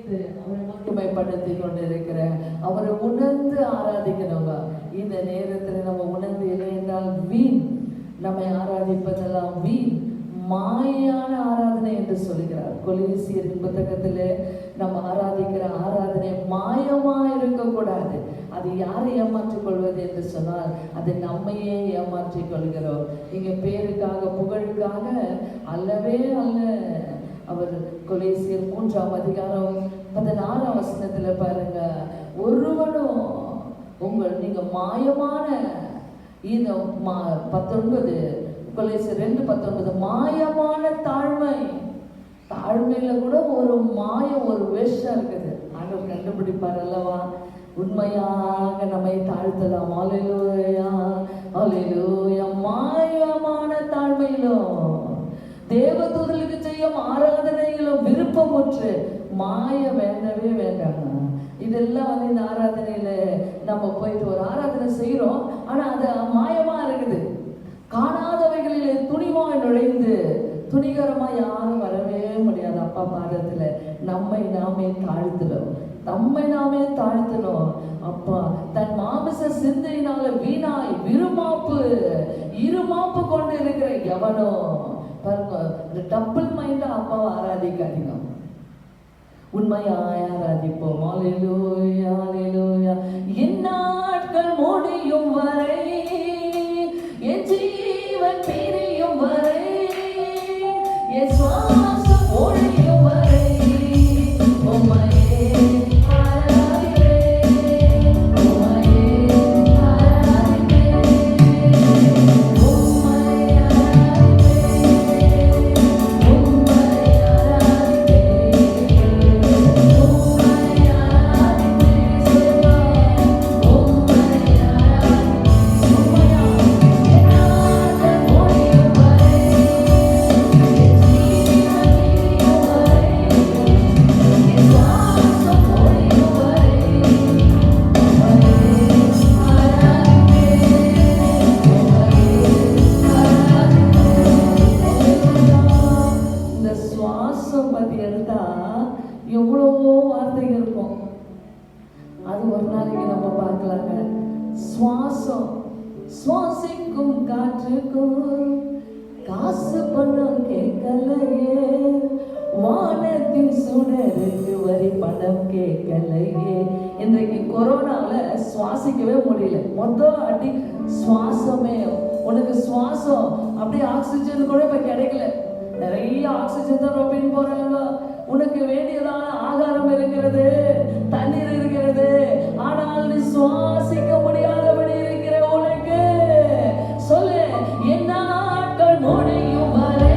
துதித்து அவரை மகிமைப்படுத்தி கொண்டிருக்கிற அவரை உணர்ந்து ஆராதிக்கிறவங்க இந்த நேரத்தில் நம்ம உணர்ந்து இல்லை என்றால் வீண், நம்மை ஆராதிப்பதெல்லாம் வீண், மாயான ஆராதனை என்று சொல்கிறார். கொலோசியர் புத்தகத்திலே நம்ம ஆராதிக்கிற ஆராதனை மாயமா இருக்கக்கூடாது. அது யாரை ஏமாற்றிக் கொள்வது என்று சொன்னால் அது நம்மையே ஏமாற்றிக் கொள்கிறோம். இங்க பேருக்காக புகழுக்காக அல்லவே அல்ல. அவர் கொலோசியர் 3ஆம் அதிகாரம் 16ஆம் வசனத்துல பாருங்க, ஒருவனும் நீங்க மாயமான இந்த 19 கொலோசியர் 2:19 மாயமான தாழ்மை. தாழ்மையில கூட ஒரு ஒரு வேஷம் இருக்குது. ஆண்டவர் கண்டுபிடிப்பார் அல்லவா? உண்மையாக நம்மை தாழ்த்தலாம். அல்லேலூயா, அல்லேலூயா. மாயமான தாழ்மையிலும் தேவதூதர்களுக்கு செய்யும் ஆராதனையிலும் விருப்பமுற்று மாய வேண்டவே வேண்டாங்க. இதெல்லாம் இந்த ஆராதனையில நம்ம போயிட்டு ஒரு ஆராதனை செய்யறோம், ஆனா அது மாயமா இருக்குது. காணாதவைகளிலே துணிவாய் நுழைந்து துணிகரமா யாரும் வரவே முடியாது. அப்பா பாதத்துல நம்மை நாமே தாழ்த்தணும். அப்பா தன் மாமிச சிந்தையினால வீணாய் இருமாப்பு கொண்டு இருக்கிற எவனோ பாருங்க, டபுள் மைண்டா அப்பாவை ஆராதிக்காதீங்க, உண்மையாய் ஆராதிப்போம். அல்லேலூயா, அல்லேலூயா. என் நாட்கள் முடியும் வரை, என் ஜீவன் பிரியும் வரை, என் சுவாசம் ஒழியும் வரை உம்மையே எவ்வளவோ வார்த்தைகள் இருக்கும். அது ஒரு நாளைக்கு நம்ம பார்க்கலாங்க. சுவாசிக்கும் காற்றுக்கும் காசு பணம் கேட்கலையே, வானத்தின் சுடருக்கு வரி பணம் கேட்கலையே. இன்றைக்கு கொரோனால சுவாசிக்கவே முடியல. மொத்தம் அடி சுவாசமே, உனக்கு சுவாசம் அப்படியே ஆக்சிஜன் கூட இப்ப கிடைக்கல. நிறைய ஆக்சிஜன் தான் ரொப்பின்னு போறாங்க. உனக்கு வேண்டியதான ஆகாரம் இருக்கிறது, தண்ணீர் இருக்கிறது, ஆனால் நீ சுவாசிக்க முடியாதபடி இருக்கிற உனக்கு சொல்லு, என்ன நாட்கள் முடியும் வரை,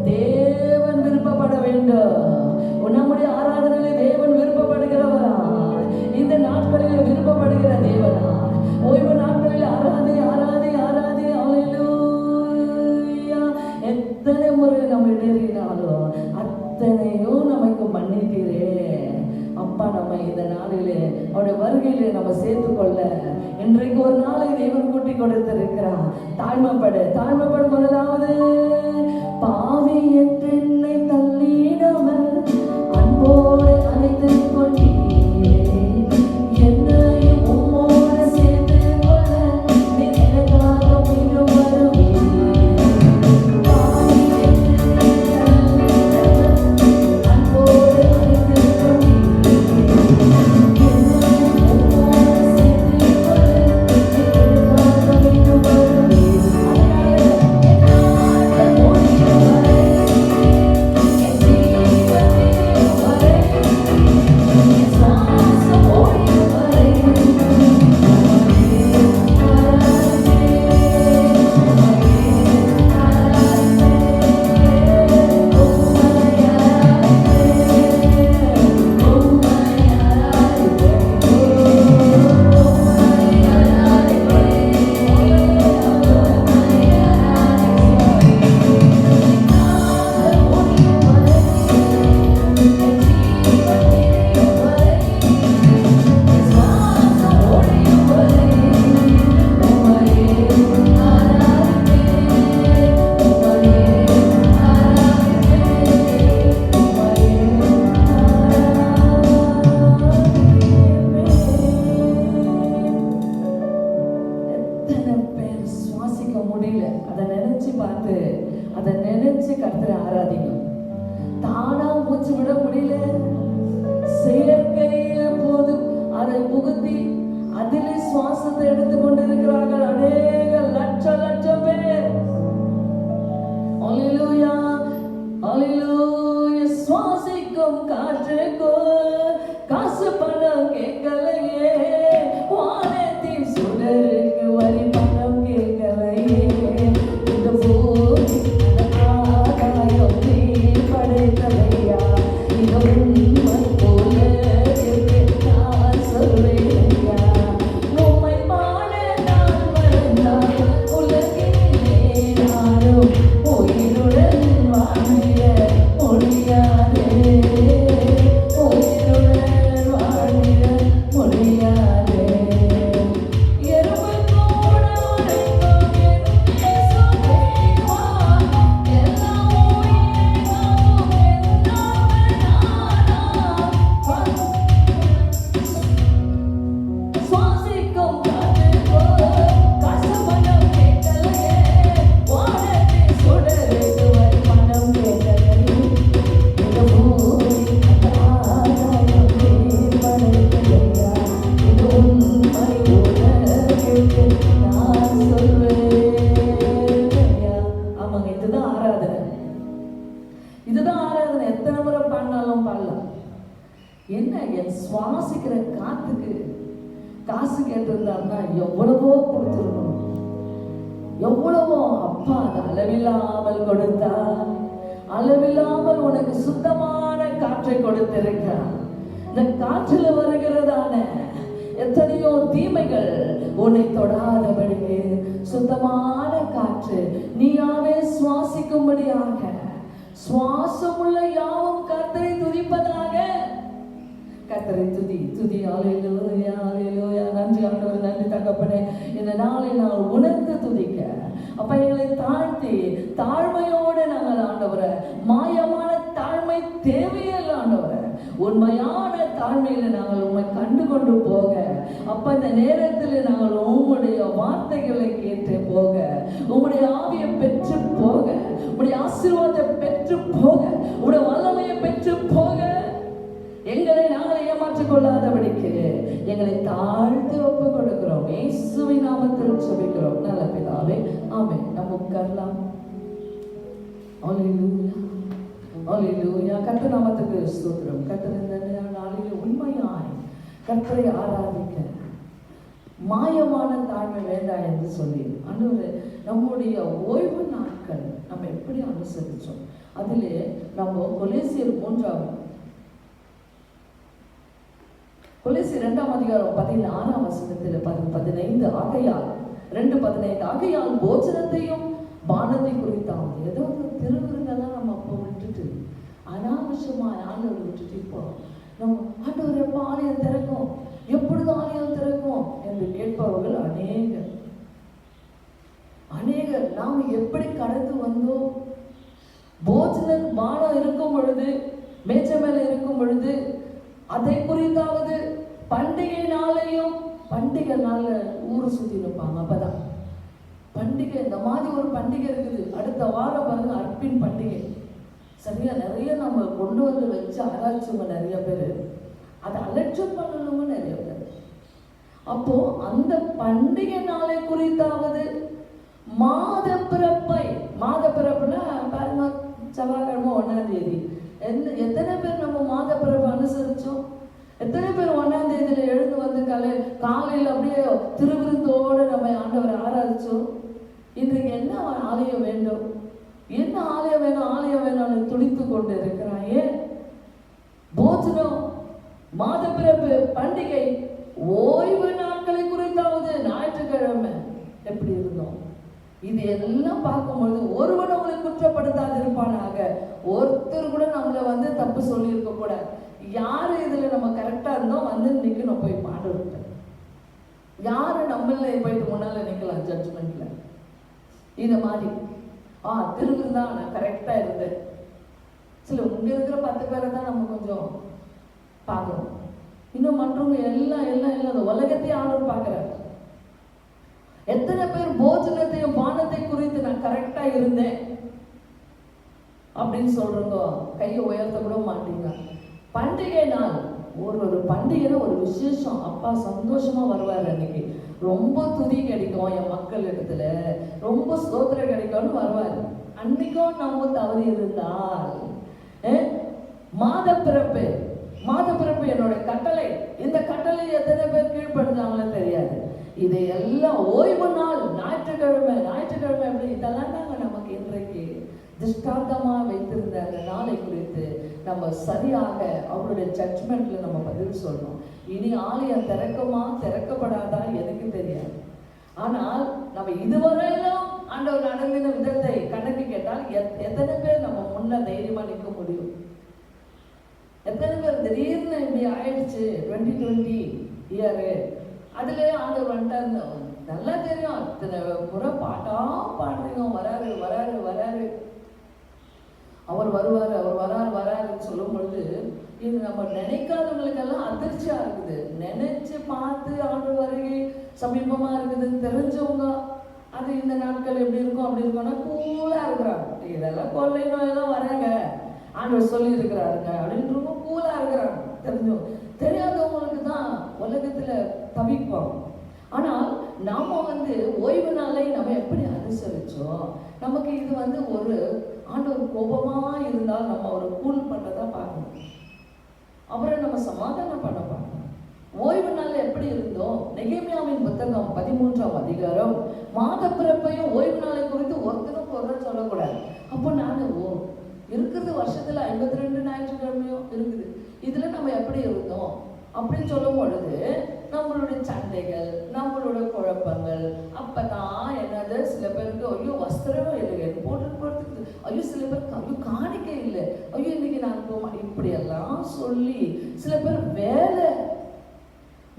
தேவன் விருப்பப்பட வேண்டும். நம்முடைய ஆராதனையிலே தேவன் விருப்பப்படுகிறவரா? இந்த நாட்களில் விருப்பப்படுகிற தேவனா? ஓய்வு நாட்களில் ஆராதி ஆராதி ஆராதி அல்லேலூயா. எத்தனை முறை நம்ம இடறினாலும் அத்தனையும் நமக்கு மன்னித்தீரே அப்பா. நம்ம இந்த நாளிலே அவருடைய வருகையிலே நம்ம சேர்த்துக்கொள்ள இன்றைக்கு ஒரு நாளை தேவன் கூட்டி கொடுத்திருக்கிறார். தாழ்மைப்படு. முதலாவது பாவி என்று என்னை தள்ளிடாமல் அன்போடு அழைத்து கொண்டீரே, என்னையும் உம்மோடு சேர்த்து கொள்ள நீ எனக்காக மீண்டும் வருவீர். பாவி என்று தள்ளிடாமல் அன்போடு அழைத்து கொண்டீரே, என்னையும் உம்மோடு சேர்த்து கொள்ள நீ எனக்காக மீண்டும் வருவீர். முடியல, அதை நினைச்சு பார்த்து அதை நினைச்சு கர்த்தரை ஆராதிக்கணும். தானா மூச்சு விட முடியல, செயற்கையில போது அதை புகுத்தி அதிலே சுவாசத்தை எடுத்து கொண்டிருக்கிறார்கள் அநேக லட்சம் பேர். அல்லேலூயா அல்லேலூயா. சுவாசிக்கும் காற்றுக்கு காசு பணம் கேட்கலையே, வானத்தின் சுடருக்கு வரி பணம் கேட்கலையே. இந்த பூமி ஆகாயம் நீ படைத்தலையா, இது உண்மை போல இருக்கு நான் சொல்வேனையா. உம்மை பாட நான் மறந்தால் உலகிலே நானும் உயிருடன் வாழிய முடியாதே, உயிருடன் வாழிய முடியாதே. எறும்பு கூட உரைக்கும் என் இயேசுதேவா, எல்லா உயிரினமும் என்னவனானார். சுவாசிக்கும் காற்றுக்கோ காசு பணம் கேட்கலையே, வானத்தின் சுடருக்கு வரி பணம் கேட்கலையே. இந்த பூமி ஆகாயம் நீ படைத்தலையா, இது உண்மை உலகிற்கு நான் சொல்வேனையா. ஆமாங்க, இதுதான் ஆராதனை. எத்தனை முறை பாடினாலும் பாடலாம். என்ன என் சுவாசிக்கிற காத்துக்கு காசு கேட்டிருந்தாருன்னா எவ்வளவோ கொடுத்துருக்கணும், எவ்வளவோ. அப்பா அது அளவில்லாமல் கொடுத்தா, அளவில்லாமல் உனக்கு சுத்தமான காற்றை கொடுத்திருக்கிறார். இந்த காற்றில் வருகிறதான எத்தனையோ தீமைகள் உன்னை தொடாதபடிக்கு சுத்தமான காற்று நீயாவே சுவாசிக்கும்படியாக, சுவாசமுள்ள யாவும் கர்த்தரை துதிப்பதாக. கர்த்தரை துதி. அல்லேலூயா அல்லேலூயா. நன்றி ஆண்டவரே, நன்றி தகப்பனே. இந்த நாளை நான் உணர்ந்து துதிக்க அப்ப எங்களை தாழ்த்தி தாழ்மையோடு நாங்கள் ஆண்டவரை, மாயமான தாழ்மை தேவையில்லை ஆண்டவரை, உண்மையான தாழ்மையில நாங்கள் உண்மை கண்டு கொண்டு போக அப்ப இந்த நேரத்தில் நாங்கள் உங்களுடைய வார்த்தைகளை கேட்டு போக, உங்களுடைய ஆவியை பெற்று போக, உங்களுடைய ஆசீர்வாதத்தை பெற்று போக, உங்களுடைய வல்லமையை பெற்று போக, எங்களை நாங்கள் ஏமாற்றிக் கொள்ளாதபடிக்கு எங்களை தாழ்த்து ஒப்பு கொடுக்கிறோம். இயேசுவின் நாமத்தில் ஜெபிக்கிறோம் நல்ல பிதாவே, ஆமென். நம்ம உட்காரலாம். அல்லேலூயா அல்லேலூயா. கர்த்தர் நாமத்துக்கு ஸ்தோத்திரம். கர்த்தர் இந்த நாளில் உண்மையாய் கர்த்தரை ஆராதிக்க மாயமான தாழ்மை வேண்டாம் என்று சொல்லி ஆண்டவரே, நம்முடைய ஓய்வு நாட்கள் நம்ம எப்படி அனுசரிச்சோம்? அதிலே நம்ம கொலேசியர் 2ஆம் அதிகாரம் 16ஆம் வசனத்தில் 15 ஆகையால் 2:15 ஆகையால் போஜனத்தையும் பானத்தை குறித்தாவது ஏதோ ஒரு திருவிருந்தெல்லாம் நம்ம அப்போ விட்டுட்டு அனாவசியமா ஆண்டவரை விட்டுட்டு இப்போ நம்ம ஆண்டவர் எப்போ ஆலயம் திறக்கும், எப்பொழுது ஆலயம் திறக்கும் என்று கேட்பவர்கள் அநேகர். நாம் எப்படி கடந்து வந்தோம்? போஜனம் பானம் இருக்கும் பொழுது, மேச்சை மேல இருக்கும் பொழுது அதை குறித்தாவது பண்டிகை நாள்ல ஊரை சுத்தி இருப்பாங்க. அப்பதான் பண்டிகை, இந்த மாதிரி ஒரு பண்டிகை இருக்குது. அடுத்த வாரம் பாருங்க அர்ப்பின் பண்டிகை. சரியா நிறைய நம்ம கொண்டு வந்து வச்சு ஆராய்ச்சிவங்க நிறைய பேர், அதை அலட்சியம் பண்ணணுங்க நிறைய பேர். அப்போ அந்த பண்டிகை நாளை குறித்தாவது மாத பிறப்புனா பாருங்க செவ்வாய்க்கிழமை 1ஆம் தேதி. எத்தனை பேர் நம்ம மாத பிறப்பு அனுசரிச்சோம்? எத்தனை பேர் 1ஆம் தேதியில எழுந்து வந்து காலையில் அப்படியே திருவிருந்தோடு நம்ம ஆண்டவரை ஆராதிச்சோம்? இன்றைக்கு என்ன ஆலயம் வேண்டும், என்ன ஆலயம் வேணும்னு துடித்து கொண்டு இருக்கிறான். ஏன்? போஜனம், மாத பிறப்பு, பண்டிகை, ஓய்வு நாட்களை குறித்தாவது ஞாயிற்றுக்கிழமை எப்படி இருந்தோம்? இது எல்லாம் பார்க்கும்பொழுது ஒருவன் உங்களை குற்றப்படுத்தாது இருப்பானாக. ஒருத்தர் கூட நம்மளை வந்து தப்பு சொல்லி இருக்க கூடாது. யாரு இதுல நம்ம கரெக்டா இருந்தோம் வந்து நிக்கணும், போய் பாடுவிட்ட யாரு நம்மள போயிட்டு முன்னால நிக்கலாம் ஜட்ஜ்மெண்ட்ல. இத மாதிரி திருவிருந்தா நான் கரெக்டா இருந்தேன். சில உங்க இருக்கிற 10 பேரை தான் நம்ம கொஞ்சம் பார்க்கணும். இன்னும் மற்றவங்க எல்லாம் உலகத்தையும் ஆர்டர் பார்க்கிறாங்க. எத்தனை பேர் போஜனத்தையும் பானத்தை குறித்து நான் கரெக்டா இருந்தேன் அப்படின்னு சொல்றோங்க? கையை உயர்த்த கூட மாட்டீங்க. பண்டிகை நாள், ஒரு பண்டிகைனா ஒரு விசேஷம். அப்பா சந்தோஷமா வருவார். அன்னைக்கு ரொம்ப துதி கிடைக்கும் என் மக்கள் இடத்துல, ரொம்ப ஸ்தோத்திரம் கிடைக்கும்னு வருவார். அன்னைக்கும் நம்ம தவறி இருந்தால் மாத பிறப்பு என்னோட கட்டளை, இந்த கட்டளை எத்தனை பேர் கீழ்படுத்தாங்களோ தெரியாது. இதையெல்லாம் ஓய்வு நாள், ஞாயிற்றுக்கிழமை எப்படி இதெல்லாம் தாங்க நமக்கு இன்றைக்கு திஷ்டாந்தமா வைத்திருந்த அந்த நாளை குறித்து நம்ம சரியாக அவருடைய ஜட்ஜ்மெண்ட்ல நம்ம பதில் சொல்லணும். இனி ஆலயம் திறக்குமா திறக்கப்படாதா எனக்கு தெரியாது. ஆனால் நம்ம இதுவரையிலும் ஆண்டவர் நடந்தின விதத்தை கணக்கு கேட்டால் எத்தனை பேர் நம்ம முன்ன தைரியமா நிற்க முடியும்? எத்தனை பேர் திடீர்னு இப்படி ஆயிடுச்சு 2020 இயரு, அதுல ஆண்டவர் வந்துட்டாரு நல்லா தெரியும். இத்தனை முறை பாட்டா பாடுறீங்க, வராரு அவர் வராருன்னு சொல்லும் பொழுது இது நம்ம நினைக்காதவங்களுக்கெல்லாம் அதிர்ச்சியா இருக்குது. நினைச்சு பார்த்து ஆண்டவர் வருகை சமீபமா இருக்குதுன்னு தெரிஞ்சவங்க அது இந்த நாட்கள் எப்படி இருக்கும் அப்படி இருக்கும்னா கூலா இருக்கிறாங்க. இதெல்லாம் கொள்ளை நோயெல்லாம் வராங்க ஆண்டவர் சொல்லி இருக்கிறாருங்க அப்படின்றவங்க கூலா இருக்கிறாங்க. தெரிஞ்சவங்க, தெரியாதவங்களுக்கு தான் உலகத்துல தவிப்போம். ஆனால் நாம ஓய்வு நாளை நம்ம எப்படி அனுசரிச்சோம்? நமக்கு இது ஒரு ஆண்டவர் கோபமா இருந்தால் நம்ம அவரை கூல் பண்ணதா பார்க்கணும், அவரை நம்ம சமாதானம் பண்ண பார்க்கணும். ஓய்வு நாள் எப்படி இருந்தோம்? நெகேமியாவின் புத்தகம் 13ஆம் அதிகாரம் மாத பிறப்பையும் ஓய்வு நாளை குறித்து ஒருத்தரும் ஒரு சொல்லக்கூடாது. அப்போ நான் இருக்கிறது வருஷத்துல 52 ஞாயிற்றுக்கிழமையும் இருக்குது. இதுல நம்ம எப்படி இருந்தோம் அப்படின்னு சொல்லும் பொழுது நம்மளுடைய சண்டைகள், நம்மளோட குழப்பங்கள், அப்பதான் என்னது சில பேருக்கு ஐயோ வஸ்திரம் இல்லை போட்டு, ஐயோ சில பேருக்கு ஐயோ காணிக்க இல்லை, ஐயோ இன்னைக்கு நான் போக மாட்டேன், இப்படி எல்லாம் சொல்லி சில பேர் வேலை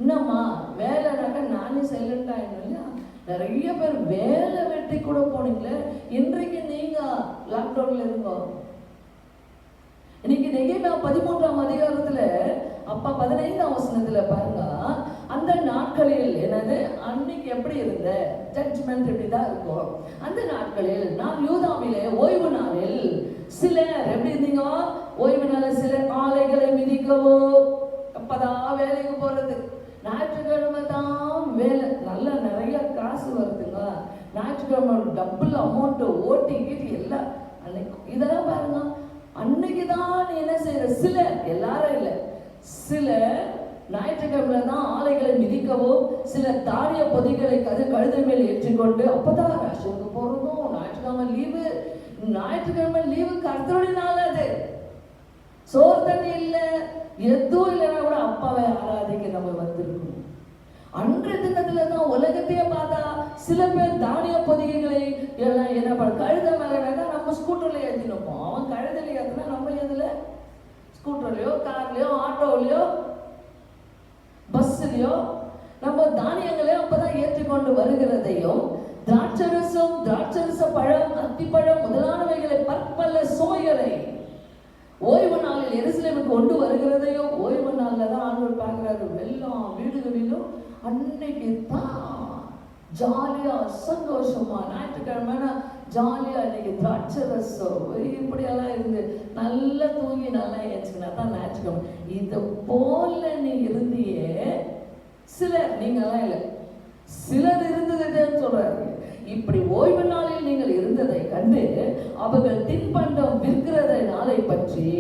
என்னம்மா வேலைனாக்கா நானே சைலண்ட் ஆயிடும் இல்லையா? நிறைய பேர் வேலை வெட்டி கூட போனீங்களே. இன்றைக்கு நீங்க லாக்டவுன்ல இருந்தோம். இன்னைக்கு நெகேமியா 13ஆம் அதிகாரத்துல அப்பா 15ஆம் வசனத்துல பாருங்க, அந்த நாட்களில் என்னது அன்னைக்கு எப்படி இருந்த ஜட்ஜ்மெண்ட் இப்படிதான் இருக்கும். அந்த நாட்களில் நான் யூதாவிலே ஓய்வு நாளில் சிலர் எப்படி இருந்தீங்க? ஓய்வு நாளில் சிலர் ஆலைகளை மிதிக்கவோ, அப்பதான் வேலைக்கு போறது. ஞாயிற்றுக்கிழமை தான் வேலை, நல்லா நிறைய காசு வருதுங்க. ஞாயிற்றுக்கிழமை டபுள் அமௌண்ட் ஓட்டி கீட்டி எல்லாம் அன்னைக்கு இதெல்லாம் பாருங்க. அன்னைக்குதான் என்ன செய்யற சிலர், எல்லாரும் இல்லை, சிலர் ஞாயிற்றுக்கிழமை தான் ஆலைகளை மிதிக்கவும் சில தானிய பொதிகளை கழுதை மேல் ஏற்றிக்கொண்டு அப்பதான் ரேஷனுக்கு போறதும் ஞாயிற்றுக்கிழமை லீவு கர்த்தருடைய நாள். அது சோறு தண்ணி இல்லை, எதுவும் இல்லைன்னா கூட அப்பாவை ஆராதிக்க நம்ம வந்திருக்கணும். அன்றைய தினத்துல தான் உலகத்தையே பார்த்தா சில பேர் தானிய பொதிகைகளை எல்லாம் என்ன பண்ண கழுத மேலனாக்கா நம்ம ஸ்கூட்டர்ல ஏற்றி நிற்போம். அவன் கழுதையில ஏற்றினா நம்ம எதுல ஸ்கூட்டர்லயோ கார்லயோ ஆட்டோலயோ பஸ்லயோ நம்ம தானியங்களையும் அப்பதான் ஏற்றிக்கொண்டு வருகிறதையும் திராட்சரசம் திராட்சரச பழம் அத்திப்பழம் முதலானவைகளை பற்பல சுமைகளை ஓய்வு நாளில் எருசலேமுக்கு கொண்டு வருகிறதையும் ஓய்வு நாளில் தான் ஆண்டவர் பார்க்கிறாரு. எல்லா வீடுகளிலும் அன்னைக்கு தான் ஜாலியா சந்தோஷமா ஞாயிற்றுக்கிழமை ஜாலியா இன்னைக்கு திராட்சரசம் இப்படியெல்லாம் இருந்து நல்லா தூங்கி நல்லா ஏச்சுக்கினா தான் ஞாயிற்றுக்கிழமை. இதை போல நீ இருந்தியே சிலர், நீங்கெல்லாம் இல்லை, சிலர் இருந்ததுன்னு சொல்றாரு. இப்படி ஓய்வு நாளில் நீங்கள் இருந்ததை கண்டு அவர்கள் தின்பண்டம் விற்கிறத நாளை பற்றி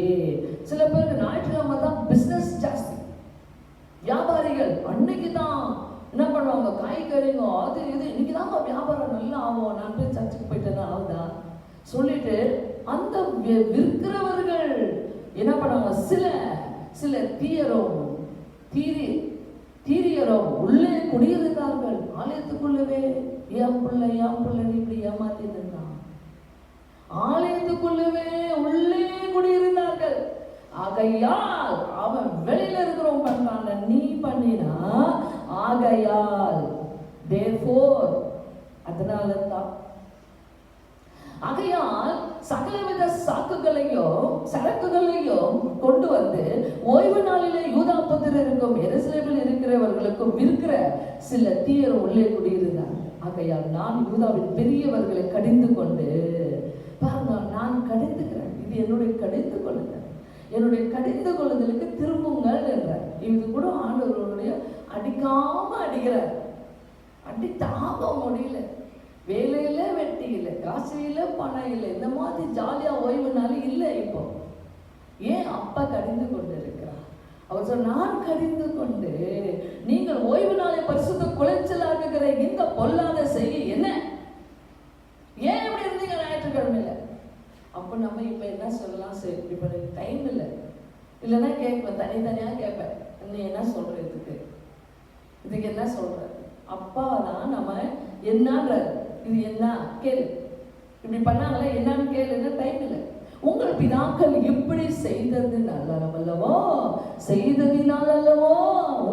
சில பேருக்கு ஞாயிற்றுக்கிழமை தான் பிசினஸ் ஜாஸ்தி. வியாபாரிகள் அன்னைக்கு தான் என்ன பண்ணுவாங்க, காய்கறிங்க அது இது இன்னைக்கு தாங்க வியாபாரம் நல்லா ஆகும், நான் போய் சர்ச்சுக்கு போயிட்டேன்னா ஆகுதா சொல்லிட்டு அந்த விற்கிறவர்கள் என்ன பண்ணுவாங்க, சில தீரியரும் உள்ளே குடியிருந்தார்கள். ஆலயத்துக்குள்ளவே என் பிள்ளை இப்படி ஏமாத்திட்டு இருந்தான். ஆலயத்துக்குள்ளவே உள்ளே குடியிருந்தார்கள். ஆகையால் அவன் வெளியில இருக்கிறவன் பண்றான், நீ பண்ணினா ஆகையால் therefore அதனால தான். ஆகையால் சகலவித சரக்குகளையும் கொண்டு வந்து ஓய்வு நாளிலே யூதா புத்திரருக்கும் எருசலேமில் இருக்கிறவர்களுக்கும் விற்கிற சில தீயர் உள்ளே குடியிருந்தார். ஆகையால் நான் யூதாவின் பெரியவர்களை கடிந்து கொண்டு, பாருங்க, நான் கடிந்துக்கிறேன், இது என்னுடைய கடிந்து கொள்ளுங்கள், என்னுடைய கடிந்து கொள்ளுதலுக்கு திரும்புங்கள் என்றார். இது கூட ஆண்டவருடைய அடிக்காம அடிக்கிறார். அடி தாங்க முடியல, வேலையில வெட்டி இல்லை, காசு இல்லை, பணம் இல்லை, இந்த மாதிரி ஜாலியா ஓய்வுனாலும் இல்லை. இப்போ ஏன் அப்பா கடிந்து கொண்டு இருக்கிறார்? அவர் சொன்ன, நான் கடிந்து கொண்டு நீங்கள் ஓய்வு நாளை பரிசுத்த குலைச்சலாக்குகிற இந்த பொல்லாத செய்ய என்ன, ஏன் இப்படி இருந்தீங்க ஞாயிற்றுக்கிழமையில? அப்போ நம்ம இப்ப என்ன சொல்லலாம், சரி இப்ப எனக்கு டைம் இல்லை, இல்லைன்னா கேட்பேன், தனித்தனியா கேட்பேன், நீ என்ன சொல்ற, இதுக்கு என்ன சொல்ற? அப்பா தான் நம்ம என்னன்ற இது என்ன கேளு, இப்படி பண்ணாங்களே என்னன்னு கேளுன்னா டைம் இல்லை. உங்கள் பிதாக்கள் இப்படி செய்ததினாலவோ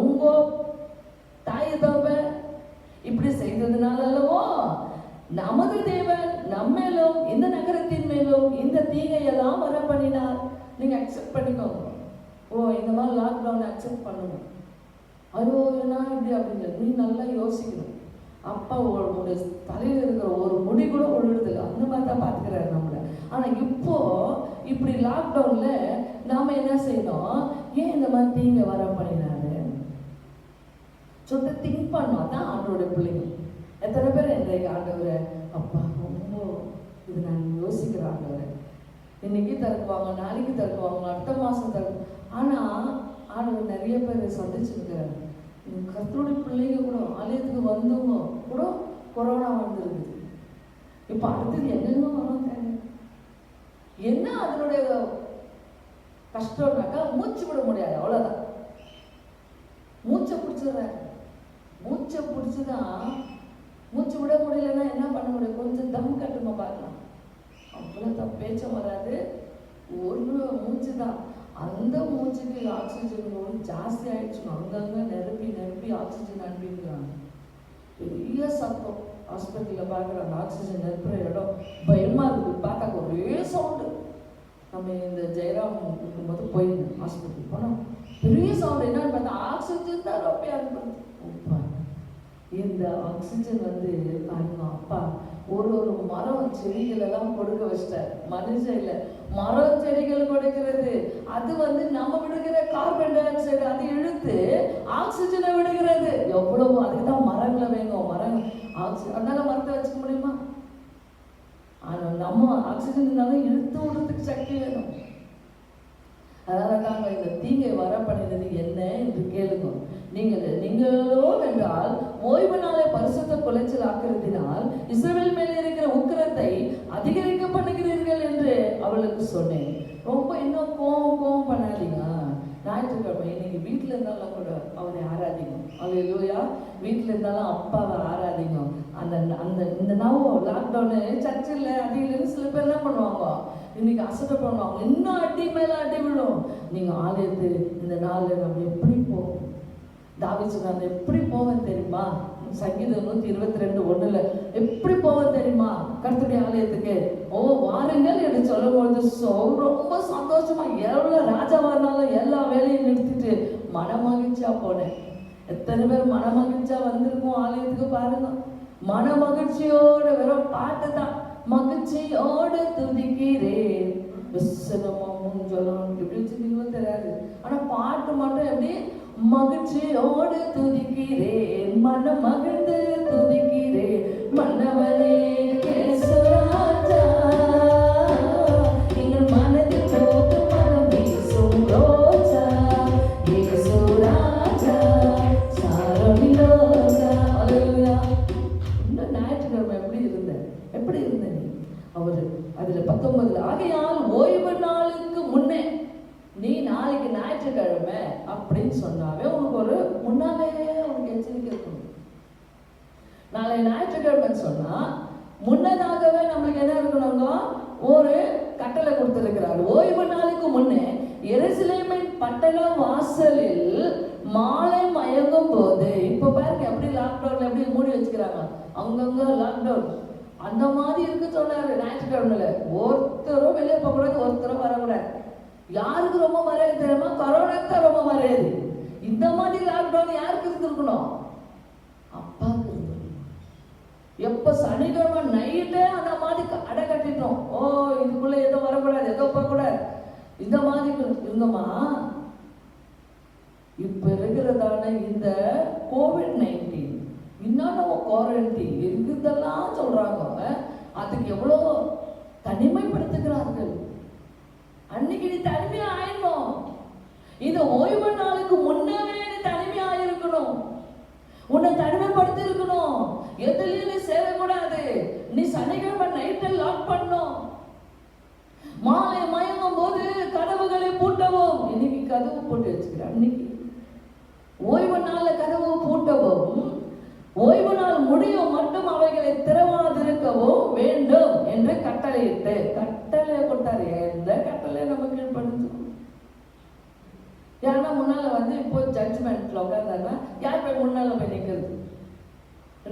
உங்க தாய் தகப்பன் இப்படி செய்ததினாலவோ நமது தேவன் நம்மேலும் இந்த நகரத்தின் மேலும் இந்த தீங்கையெல்லாம் வர பண்ணினார். நீங்க அக்செப்ட் பண்ணிக்கோங்க. ஓ, இந்த மாதிரி லாக்டவுன் அக்செப்ட் பண்ணணும். ஐயோ என்ன இப்படி அப்படின்னு நீ நல்லா யோசிக்கணும். அப்பா உங்களுடைய தலையில் இருக்கிற ஒரு முடி கூட ஒழுகுதில்லை, அந்த மாதிரி தான் பார்த்துக்கிறாரு நம்மளை. ஆனால் இப்போ இப்படி லாக்டவுன்ல நாம என்ன செய்யணும், ஏன் இந்த மாதிரி தீங்க வர பண்ணினாரு சொல்லிட்டு திங்க் பண்ணோம். அதான் ஆண்டோடைய பிள்ளைங்க. எத்தனை பேர் இன்றைக்கு ஆண்டவரை அப்பா ரொம்ப இது நான் யோசிக்கிறேன், ஆண்டவரை இன்னைக்கு திறக்குவாங்க, நாளைக்கு திறக்குவாங்க, அடுத்த மாதம் திறக்கும். ஆனால் ஆண்டவர் நிறைய பேர் சந்திச்சுருக்கிறாரு. கர்த்தருடைய பிள்ளைங்க கூட ஆலயத்துக்கு வந்தவங்க கூட கொரோனா வந்துருக்குது. இப்போ அடுத்தது என்னென்ன வரும் தேவை என்ன, அதனுடைய கஷ்டம்னாக்கா மூச்சு விட முடியாது, அவ்வளோதான். மூச்சை பிடிச்சுதான் மூச்சு விட முடியலன்னா என்ன பண்ண முடியும், கொஞ்சம் தம் கட்டுமா பார்க்கலாம், அவ்வளோதான். பேச்சம் வராது, ஒரு மூச்சு தான். அந்த மூச்சுக்கு ஆக்சிஜன் ஜாஸ்தி ஆயிடுச்சு, அங்கங்க நிரப்பி ஆக்சிஜன் அனுப்பிடுறாங்க. பெரிய சத்தம் ஹாஸ்பிட்டலில் பார்க்குறாங்க, ஆக்சிஜன் நிரப்புற இடம் பயமா இருக்குது. பார்த்தாக்க ஒரே சவுண்டு. நம்ம இந்த ஜெயராம் இருக்கும்போது போயிருந்தோம், ஹாஸ்பிட்டல் போனோம், பெரிய சவுண்டு. என்னன்னு பார்த்தா ஆக்சிஜன் தான் ரொம்ப அனுப்புறது. இந்த ஆக்சிஜன் பாருங்க, அப்பா ஒரு மரம் செடிகள் எல்லாம் கொடுக்க வச்சிட்டார். மனுஷன் இல்லை, மரம் செடிகள் கொடுக்கிறது. அது நம்ம விடுகிற கார்பன் டை ஆக்சைடு அது இழுத்து ஆக்சிஜனை விடுகிறது. எவ்வளவு, அதுக்கு தான் மரங்களை வேணும். ஆக்சிஜன், அதனால மரத்தை வச்சுக்க முடியுமா? ஆனால் நம்ம ஆக்சிஜன் இருந்தாலும் இழுத்து விடுறதுக்கு சக்தி வேணும். அதனால தாங்க இந்த தீங்கை வர பண்ணினது என்ன என்று கேளுங்க. நீங்களோ என்றால் ஓய்வு நாளை பரிசுத்த குலைச்சல் ஆக்கிறதினால் இஸ்ரவேல் மேலே இருக்கிற உக்கிரத்தை அதிகரிக்க பண்ணுகிறீர்கள் என்று அவளுக்கு சொன்னேன். ரொம்ப இன்னும் கோபம் பண்ணாதீங்க. ஞாயிற்றுக்கிழமை இன்னைக்கு வீட்டில் இருந்தாலும் கூட அவனை ஆராதிங்க. அல்லேலூயா. வீட்டில் இருந்தாலும் அப்பாவை ஆராதிங்க. அந்த அந்த இந்த லாக்டவுனு சர்ச்சில் அதிகம் சில பேர் என்ன பண்ணுவாங்க, இன்னைக்கு அசட்டை பண்ணுவாங்க, இன்னும் அடி மேலே அடி விடும். நீங்கள் ஆலயத்து இந்த நாளில் நம்ம எப்படி போவோம்? தாவீது நான் எப்படி போவேன் தெரியுமா? சங்கீதம் 122:1 எப்படி போவேன் தெரியுமா கர்த்தருடைய ஆலயத்துக்கு? ஓ வாருங்கள் என்று சொல்லும்பொழுது ரொம்ப சந்தோஷமா, எவ்வளோ ராஜாவா இருந்தாலும் எல்லா வேலையும் நிறுத்திட்டு மனமகிழ்ச்சியா போனேன். எத்தனை பேர் மனமகிழ்ச்சியா வந்திருக்கோம் ஆலயத்துக்கு பாருங்க. மனமகிழ்ச்சியோட வெறும் பாட்டு தான், மகிழ்ச்சியோட துதிக்கிறேன் எப்படி வச்சுக்கீங்களோ தெரியாது, ஆனா பாட்டு மட்டும் எப்படி மகிழ்ச்சியோடு துதிக்கிறேன், மனம் மகிழ்ந்து துதிக்கிறேன், மன்னவனே கேசராஜா எங்கள் மனதில் போது மனம் வீசும் ரோஜா கேசராஜா சாரமிலோஜா. அல்லேலூயா. இந்த ஞாயிற்றுக்கிழமை எப்படி இருந்த நீ? அவர் அதுல 19 ஆகையால் ஓய்வு நாளுக்கு முன்னே நீ நாளைக்கு ஞாயிற்றுக்கிழமை அப்படின்னு சொன்னாவே உனக்கு ஒரு முன்னாலே உனக்கு எச்சரிக்கை இருக்கணும். நாளை ஞாயிற்றுக்கிழமைன்னு சொன்னா முன்னதாகவே நம்மளுக்கு என்ன இருக்கணுங்க, ஒரு கட்டளை கொடுத்திருக்கிறார். ஓய்வு நாளுக்கு முன்னே எருசலேமின் பட்டண வாசலில் மாலை மயங்கும் போது, இப்ப பாருங்க எப்படி லாக்டவுன்ல எப்படி மூடி வச்சுக்கிறாங்க, அங்கங்க லாக்டவுன் அந்த மாதிரி இருக்கு சொன்னாரு. ஞாயிற்றுக்கிழமையில ஒருத்தரும் வெளியே போகக்கூடாது, ஒருத்தரும் வரக்கூடாது. யாருக்கு ரொம்ப மரியாதை தெரியுமா? கொரோனாக்கு தான் ரொம்ப மரியாதை. இந்த மாதிரி லாக்டவுன் யாருக்கு இருந்திருக்கணும்? அப்பாவுக்கு இருந்திருக்கணும். எப்ப சனிக்கிழமை நைட்டே அந்த மாதிரி அடை கட்டிட்டோம். ஓ இதுக்குள்ள ஏதோ வரக்கூடாது, ஏதோ போகக்கூடாது, இந்த மாதிரி இருந்தோமா? இப்ப இருக்கிறதான இந்த COVID-19 இன்னும் நம்ம குவாரண்டைன் இருக்குதெல்லாம் சொல்றாங்க. அதுக்கு எவ்வளோ தனிமைப்படுத்துகிறார்கள். அன்னைக்கு நீ தனிமையா ஆயிடணும். இந்த ஓய்வு நாளுக்கு முன்னவே நீ தனிமையா இருக்கணும். உன்னை தனிமைப்படுத்தி இருக்கணும். எதுலயும் நீ சேரக்கூடாது. நீ சனிக்கிழமை நைட்டை லாக் பண்ணும். மாலை மயங்கும் போது கதவுகளை பூட்டவும். இன்னைக்கு கதவு போட்டு வச்சுக்கிறேன். அன்னைக்கு ஓய்வு நாள்ல கதவு பூட்டவும், ஓய்வு நாள் முடியும் மட்டும் அவைகளை திறவாதிருக்கவும் வேண்டும் என்று கட்டளையிட்டு கட்டளை கொடுத்தாரு. எந்த கட்டளை நம்ம கீழ்படுத்தணும்? யாருன்னா முன்னால வந்து இப்போ ஜட்ஜ்மெண்ட்ல உட்கார்ந்தாங்கன்னா யார் போய் முன்னால போய் நிற்கிறது?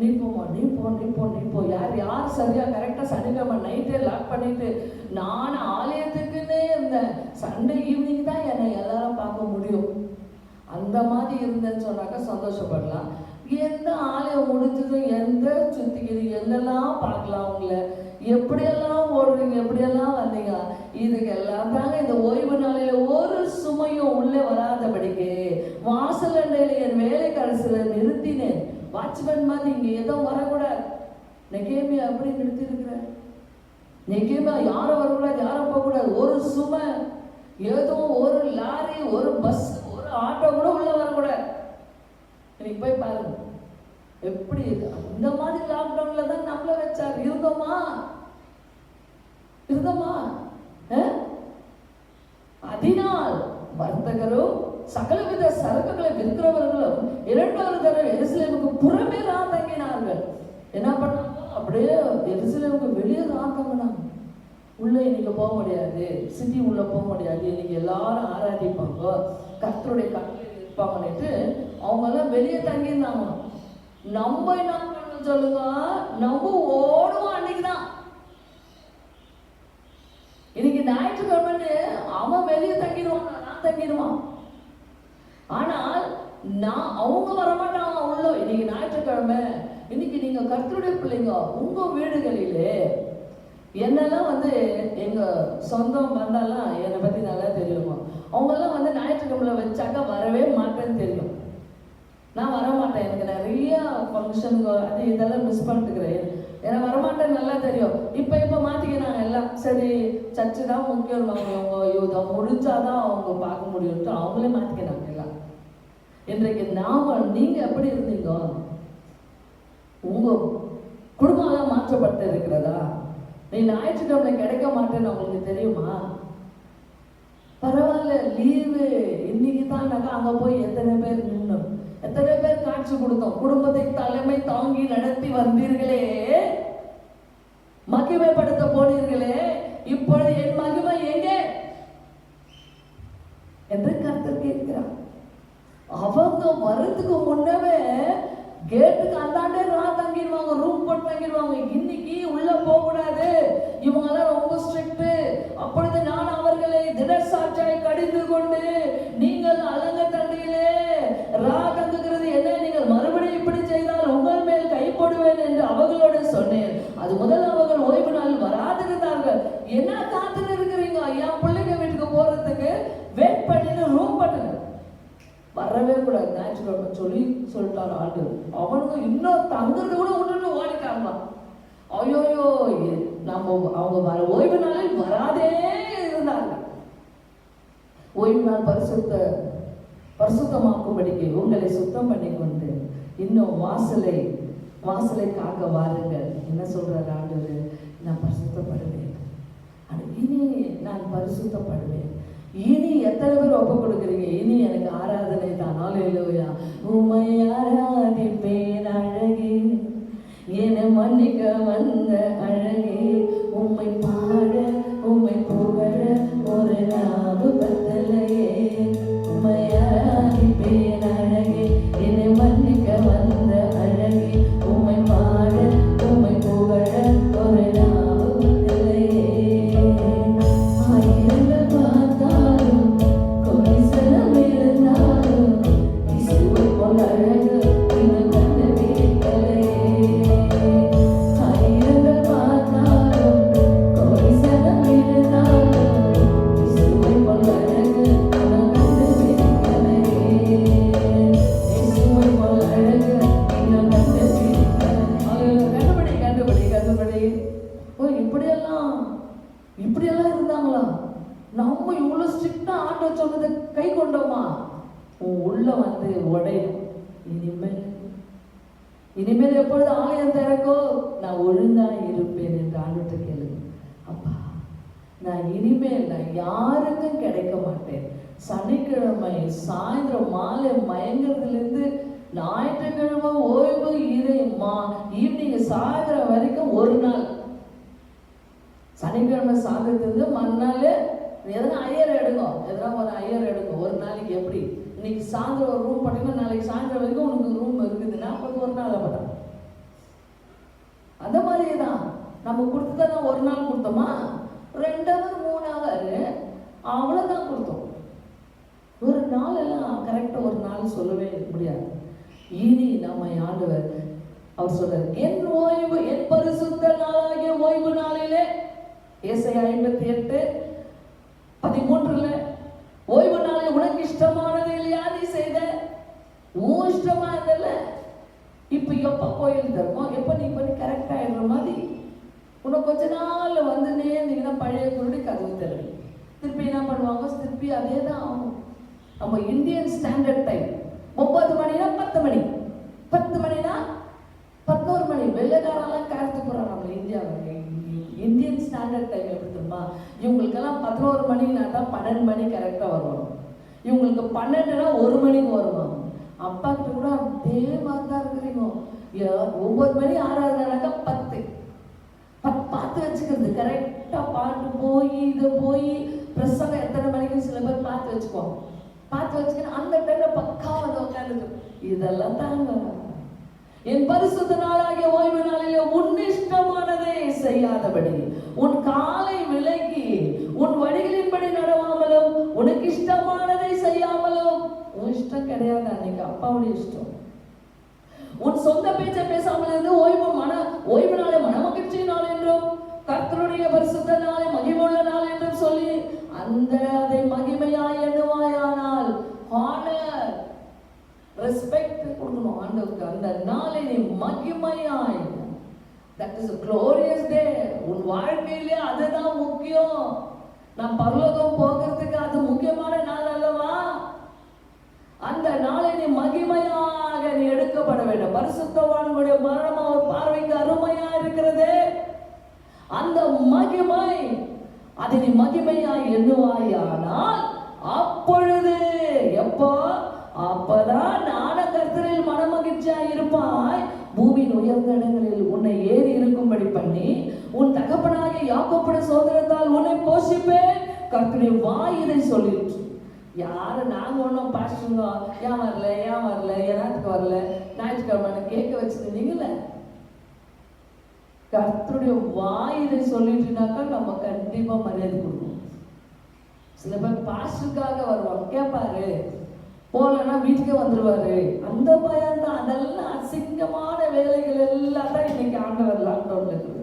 நீ போமா, நீ போ, நீ போ, நீ போ. யார் சரியா கரெக்டா சனிக்கிழமை நைட்டே லாக் பண்ணிட்டு நான் ஆலயத்துக்குன்னே இருந்தேன். சண்டே ஈவினிங் தான் என்னை எல்லாரும் பார்க்க முடியும். அந்த மாதிரி இருந்தேன்னு சொன்னாக்கா சந்தோஷப்படலாம். எந்த ஆலயம் முடிஞ்சதும் எந்த சுத்திக்கிறீங்க, எங்கெல்லாம் பார்க்கலாம், உங்களை எப்படியெல்லாம் ஓடுறீங்க, எப்படியெல்லாம் வந்தீங்க. இதுக்கெல்லாம் தாங்க இந்த ஓய்வு நாளையில ஒரு சுமையும் உள்ளே வராதபடிக்கு வாசல் அண்டையில என் வேலைக்கார சிலர் நிறுத்தினேன். வாட்ச்மேன் மாதிரி இங்க ஏதோ வரக்கூடாது. நெகேமியா அப்படி நிறுத்தி இருக்கிற நெகேமியா யாரும் வரக்கூடாது, யாரும் போகக்கூடாது. ஒரு சுமை, ஏதோ ஒரு லாரி, ஒரு பஸ், ஒரு ஆட்டோ கூட உள்ள வரக்கூடாது. இன்னைக்கு போய் பாருங்க எப்படி இருக்கு. அந்த மாதிரி லாக்டவுன்ல தான் நம்மள வச்சார். இருந்தோமா? அதனால் வர்த்தகரும் சகலவித சரக்குகளை விற்கிறவர்களும் 2 தடவை எருசலேமுக்கு புறமே தங்கினார்கள். என்ன பண்ணாங்க? அப்படியே எருசலேமுக்கு வெளியே தங்கினாங்க. உள்ள இன்னைக்கு போக முடியாது, சிட்டி உள்ள போக முடியாது. இன்னைக்கு எல்லாரும் ஆராதிப்பாங்க, கர்த்தருடைய கட்டளை இருப்பாங்கன்னுட்டு அவங்க எல்லாம் வெளியே தங்கியிருந்தாங்க. நம்ம என்ன சொல்லுங்க, நம்ம ஓடுவோம். அன்னைக்குதான் இன்னைக்கு ஞாயிற்றுக்கிழமை அவன் வெளியே தங்கிடுவான், நான் தங்கிடுவான். ஆனால் அவங்க வரமாட்டாங்க உள்ள. இன்னைக்கு ஞாயிற்றுக்கிழமை. இன்னைக்கு நீங்க கர்த்தருடைய பிள்ளைங்க உங்க வீடுகளிலே என்னெல்லாம் வந்து எங்க சொந்தம் வந்தாலாம் என்னை பத்தி நல்லா தெரியுமா. அவங்கெல்லாம் வந்து ஞாயிற்றுக்கிழமை வச்சாக்கா வரவே மாட்டேன்னு தெரியும். நான் வரமாட்டேன், எனக்கு நிறைய ஃபங்க்ஷனுங்க அது இதெல்லாம் மிஸ் பண்ணிட்டுக்கிறேன், ஏன்னா வரமாட்டேன்னு நல்லா தெரியும். இப்போ மாற்றிக்கிறாங்க எல்லாம் சரி சர்ச்சு தான் முக்கியம், இதை முடிஞ்சாதான் அவங்க பார்க்க முடியும்ட்டு அவங்களே மாற்றிக்கிறாங்க எல்லாம். இன்றைக்கு நீங்க எப்படி இருந்தீங்க? உங்க குடும்பம் மாற்றப்பட்டு இருக்கிறதா? நீ ஞாயிற்றுக்கிழமை கிடைக்க மாட்டேன்னு உங்களுக்கு தெரியுமா? பரவாயில்ல, லீவு இன்னைக்கு தான் அங்க போய் எத்தனை பேர் நின்னோம், எத்தனை பேர் காட்சி கொடுத்தோம். குடும்பத்தை தலைமை தாங்கி நடத்தி வந்தீர்களே, மகிமைப்படுத்த போனீர்களே, இப்பொழுது என் மகிமை எங்கே என்று கர்த்தர் கேட்கிறார். அவங்க வர்றதுக்கு முன்னவே கேட்டுக்கு அந்தாண்டே தங்கிடுவாங்க, ரூம் போட்டு தங்கிடுவாங்க. இன்னைக்கு உள்ள போக கூடாது, இவங்க எல்லாம் ரொம்ப ஸ்ட்ரிக்ட். அப்பொழுது நான் அவர்களை திடசாட்சியை கடிந்து கொண்டு, நீங்கள் அலங்க தண்டையிலே தங்குகிறது என்ன, நீங்கள் மறுபடியும் இப்படி செய்தால் உங்கள் மேல் கை போடுவேன் என்று அவர்களோட சொன்னேன். அது முதல் அவர்கள் ஓய்வு நாள் வராதிருந்தார்கள். என்ன காத்துட்டு இருக்கிறீங்க? என் பிள்ளைங்க வீட்டுக்கு போறதுக்கு வெயிட் பண்ணிட்டு ரூம் பண்ணுங்க, வரவே கூடாது ஞாயிற்றுக்கிழமை சொல்லிட்டாரு ஆண்டு. அவனுங்க இன்னும் தங்குறது கூட விட்டுட்டு ஓடிட்டாங்களாம். ஐயோயோ, அவங்க ஓய்வு நாளில் வராதே இருந்தாங்க. ஓய்வு நாள் பரிசுத்தமாக்கும்படிக்கு உங்களை சுத்தம் பண்ணி கொண்டு இன்னும் வாசலை காக்க வாருங்கள். என்ன சொல்றாரு ஆண்டு? நான் பரிசுத்தப்படுவேன், இனி நான் பரிசுத்தப்படுவேன். இனி எத்தனை பேர் ஒப்பு கொடுக்குறீங்க? இனி எனக்கு ஆராதனை தான். ஹல்லேலூயா. உம்மை ஆராதிப்பேன் அழகே, என்னை மன்னிக்க வந்த அழகே, உம்மை பாட உம்மை புகழ ஒரு நாவு பத்தலையே. உம்மை ஆராதிப்பேன் அழகே, என்னை மன்னிக்க வந்த அழகே, உம்மை பாட உம்மை புகழ ஒரு நாவு பத்தலையே. ஆயிரங்கள் பார்த்தாலும் கொடிசனம் இருந்தாலும் இசுவை போல் அழகு இன்னும் கண்டதே கலையே. ஆயிரங்கள் பார்த்தாலும் கொடிசனம் இருந்தாலும் இசுவை போல் அழகு இன்னும் கண்டதே கலையே. இசுவை போல் அழகு இன்னும் கண்டதே கலையே. கண்டுபடி. ஓ, இப்படியெல்லாம் இருந்தாங்களா? நம்ம இவ்வளவு ஸ்ட்ரிக்டா ஆண்டவர் சொன்னதை கை கொண்டோமா? உள்ள வந்து உடையும். இனிமேல் எப்பொழுது ஆலயம் திறக்கோ நான் ஒழுங்கா இருப்பேன் என்று ஆண்டவர்கிட்ட கேளுங்க. அப்பா, நான் இனிமேல் யாருக்கும் கிடைக்க மாட்டேன். சனிக்கிழமை சாயந்தரம் மாலை மயங்கிறதுல இருந்து ஞாயிற்றுக்கிழமை ஓய்வு ஈவினிங் சாயந்தரம் வரைக்கும் ஒரு நாள். சனிக்கிழமை சாயந்தரத்துலேருந்து மறுநாள் எதனா ஐயர் எடுக்கும், ஒரு நாளைக்கு. எப்படி இன்னைக்கு சாயந்தரம் ஒரு ரூம் பார்த்தீங்கன்னா நாளைக்கு சாயந்தரம் வரைக்கும் உனக்கு ரூம் இருக்குதுன்னா அப்போ ஒரு நாள் பட்டம். அந்த மாதிரியே தான் நம்ம கொடுத்ததான் ஒரு நாள் கொடுத்தோமா, 2 hour 3 hour அவ்வளோதான் கொடுத்தோம். ஒரு நாள் எல்லாம் கரெக்டாக ஒரு நாள் சொல்லவே முடியாது. இனி நம்ம ஆண்டவர் அவர் சொல்றார், என் ஓய்வு என் பரிசுத்த நாளாகிய ஓய்வு நாளிலே, ஏசாயா 58:13 ஓய்வு நாளில் உனக்கு இஷ்டமானது இல்லையா நீ செய்த? உன் இஷ்டமா இருந்தல. இப்ப எப்ப கோயில் தருமோ எப்ப நீ பண்ணி கரெக்டா ஆயிடுற மாதிரி உனக்கு கொஞ்ச நாள் வந்துன்னே இருந்தீங்கன்னா பழைய குருடி கதவு தருவி திருப்பி என்ன பண்ணுவாங்க? திருப்பி அதே தான் ஆகும். நம்ம இந்தியன் ஸ்டாண்டர்ட் டைம் 9 மணினா 10 மணி, 10 மணினா 11 மணி. வெள்ளைக்காரெல்லாம் கருத்து போறாங்க நம்ம இந்தியாவில். இந்தியன் ஸ்டாண்டர்ட் டைம் எப்படி தெரியுமா? இவங்களுக்கெல்லாம் 11 மணினா தான் 12 மணி கரெக்டாக வருவாங்க. இவங்களுக்கு 12னா 1 மணிக்கு வருவாங்க. அப்பா கிட்ட கூட அதே மாதிரி தான் இருக்கிறீங்க. 9 மணி ஆறாவதுனாக்கா 10 பார்த்து வச்சுக்கிறது. கரெக்டாக பாட்டு போய் இதை போய் பிரசங்கம் எத்தனை மணிக்கு சில பேர் பார்த்து வச்சுக்குவோம். பார்த்து வச்சுக்கணும் அந்த டைம்ல பக்கா வந்து உட்காந்துட்டு இதெல்லாம் தாங்க. என் பரிசுத்த நாளாகிய ஓய்வு நாளிலே உன் இஷ்டமானதை செய்யாதபடி, உன் காலை விலகி உன் வழிகளின்படி நடவாமலும், உனக்கு இஷ்டமானதை செய்யாமலும். உன் இஷ்டம் கிடையாது, அன்னைக்கு அப்பாவுடைய இஷ்டம். உன் சொந்த பேச்சை பேசாமல் இருந்து ஓய்வு நாளை மனமகிழ்ச்சி நாள் என்றும் கர்த்தருடைய பரிசுத்த நாளை மகிமுள்ள நாள் என்றும் சொல்லி அதை மகிமையாய் எண்ணுவாயானால் ஹானர் ரெஸ்பெக்ட் கொடுக்கணும் ஆண்டவருக்கு. அந்த நாளை நீ மகிமையாய், that is a glorious day. உன் வாழ்க்கையிலே அதுதான் முக்கியம். நான் பரலோகம் போகிறதுக்கு அது முக்கியமான நாள் அல்லவா? அந்த நாளை நீ மகிமையாக நீ எடுக்கப்பட வேண்டும். பரிசுத்தவான்களுடைய மரணம் ஒரு பார்வைக்கு அருமையா இருக்கிறது. அந்த மகிமை அதை நீ மகிமையாய் எண்ணுவாயானால் அப்பொழுது எப்போ? அப்பதான் நாட கர்த்தரில் மனமகிழ்ச்சியாய் இருப்பாய். பூமியின் உயர்ந்த இடங்களில் உன்னை ஏறி இருக்கும்படி பண்ணி உன் தகப்பனாகிய யாக்கோபுடைய சோதரத்தால் உன்னை போஷிப்பேன். கர்த்தருடைய வாய் இதை சொல்லிட்டு யாரு நாங்க ஒன்றும் பாஸ்டருங்க ஏன் வரல ஏனாத்துக்கு வரல ஞாயிற்றுக்கிழமை கேட்க வச்சுருந்தீங்கல்ல. கர்த்தருடைய வாய் இதை சொல்லிட்டுனாக்கா நம்ம கண்டிப்பா மரியாதை கொடுக்கணும். சில பேர் பாஸ்டருக்காக வருவாங்க, கேட்பாரு, போலன்னா வீட்டுக்கே வந்துருவாரு, அந்த பயம் தான். அதெல்லாம் அசிங்கமான வேலைகள் எல்லாம் தான் இன்னைக்கு ஆண்டவர் லாக்டவுன்ல இருக்குது.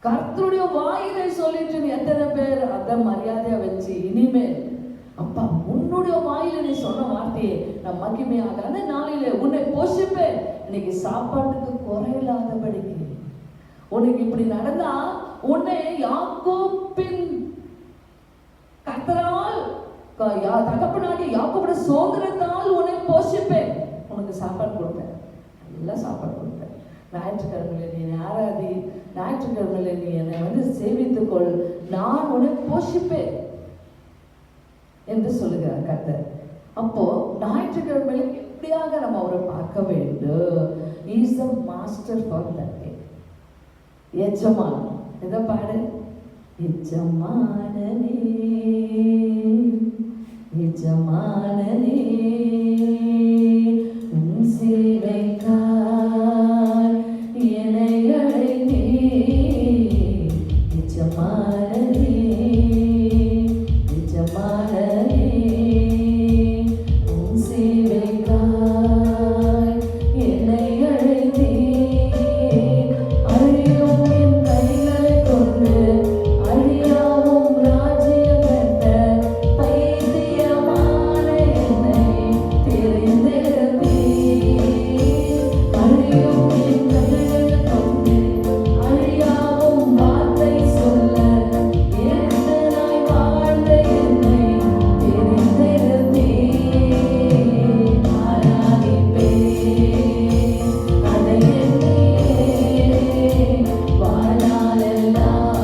கர்த்தருடைய வாயிலை சொல்லிட்டு எத்தனை பேர் அதை மரியாதையா வச்சு இனிமேல் அப்பா உன்னுடைய வாயில நீ சொன்ன வார்த்தையே நான் மகிமையாக அந்த நாளிலே உன்னை போஷிப்பேன். இன்னைக்கு சாப்பாட்டுக்கு குறையில்லாதபடிக்கு உனக்கு இப்படி நடந்தா உன்னை யாக்கோபின் கர்த்தரால் தகப்பனாகிய யாக்கோபுடைய சோதரத்தால் உன்னை போஷிப்பேன். உனக்கு சாப்பாடு கொடுப்பேன், நல்லா சாப்பாடு கொடுப்பேன். ஞாயிற்றுக்கிழமையில நீ ஆராதி, ஞாயிற்றுக்கிழமையில நீ என்னை சேவித்துக்கொள், நான் உன்னை போஷிப்பேன் என்று சொல்லுகிறார் கர்த்தர். அப்போ ஞாயிற்றுக்கிழமையில எப்படியாக நம்ம அவரை பார்க்க வேண்டும். Is the master for that day. எஜமான் எதை பாடு? எஜமானனே எஜமானனே உன் சேவைக்காய் என்னை அழைத்தே. எஜமானனே எஜமானனே உன் சேவைக்காய் என்னை அழைத்தே. அழியும் என் கைகளை கொண்டு அழியாவும் ராஜ்யம் கட்ட பைத்தியமான என்னை தெரிந்தெடுத்தே. அழியும் என் கைகளை கொண்டு அழியாவும் வார்த்தை சொல்ல இரண்டனாய் வாழ்ந்த என்னை தெரிந்தெடுத்தே. ஆராதிப்பேன் அதை எண்ணியே வாழ்நாளெல்லாம்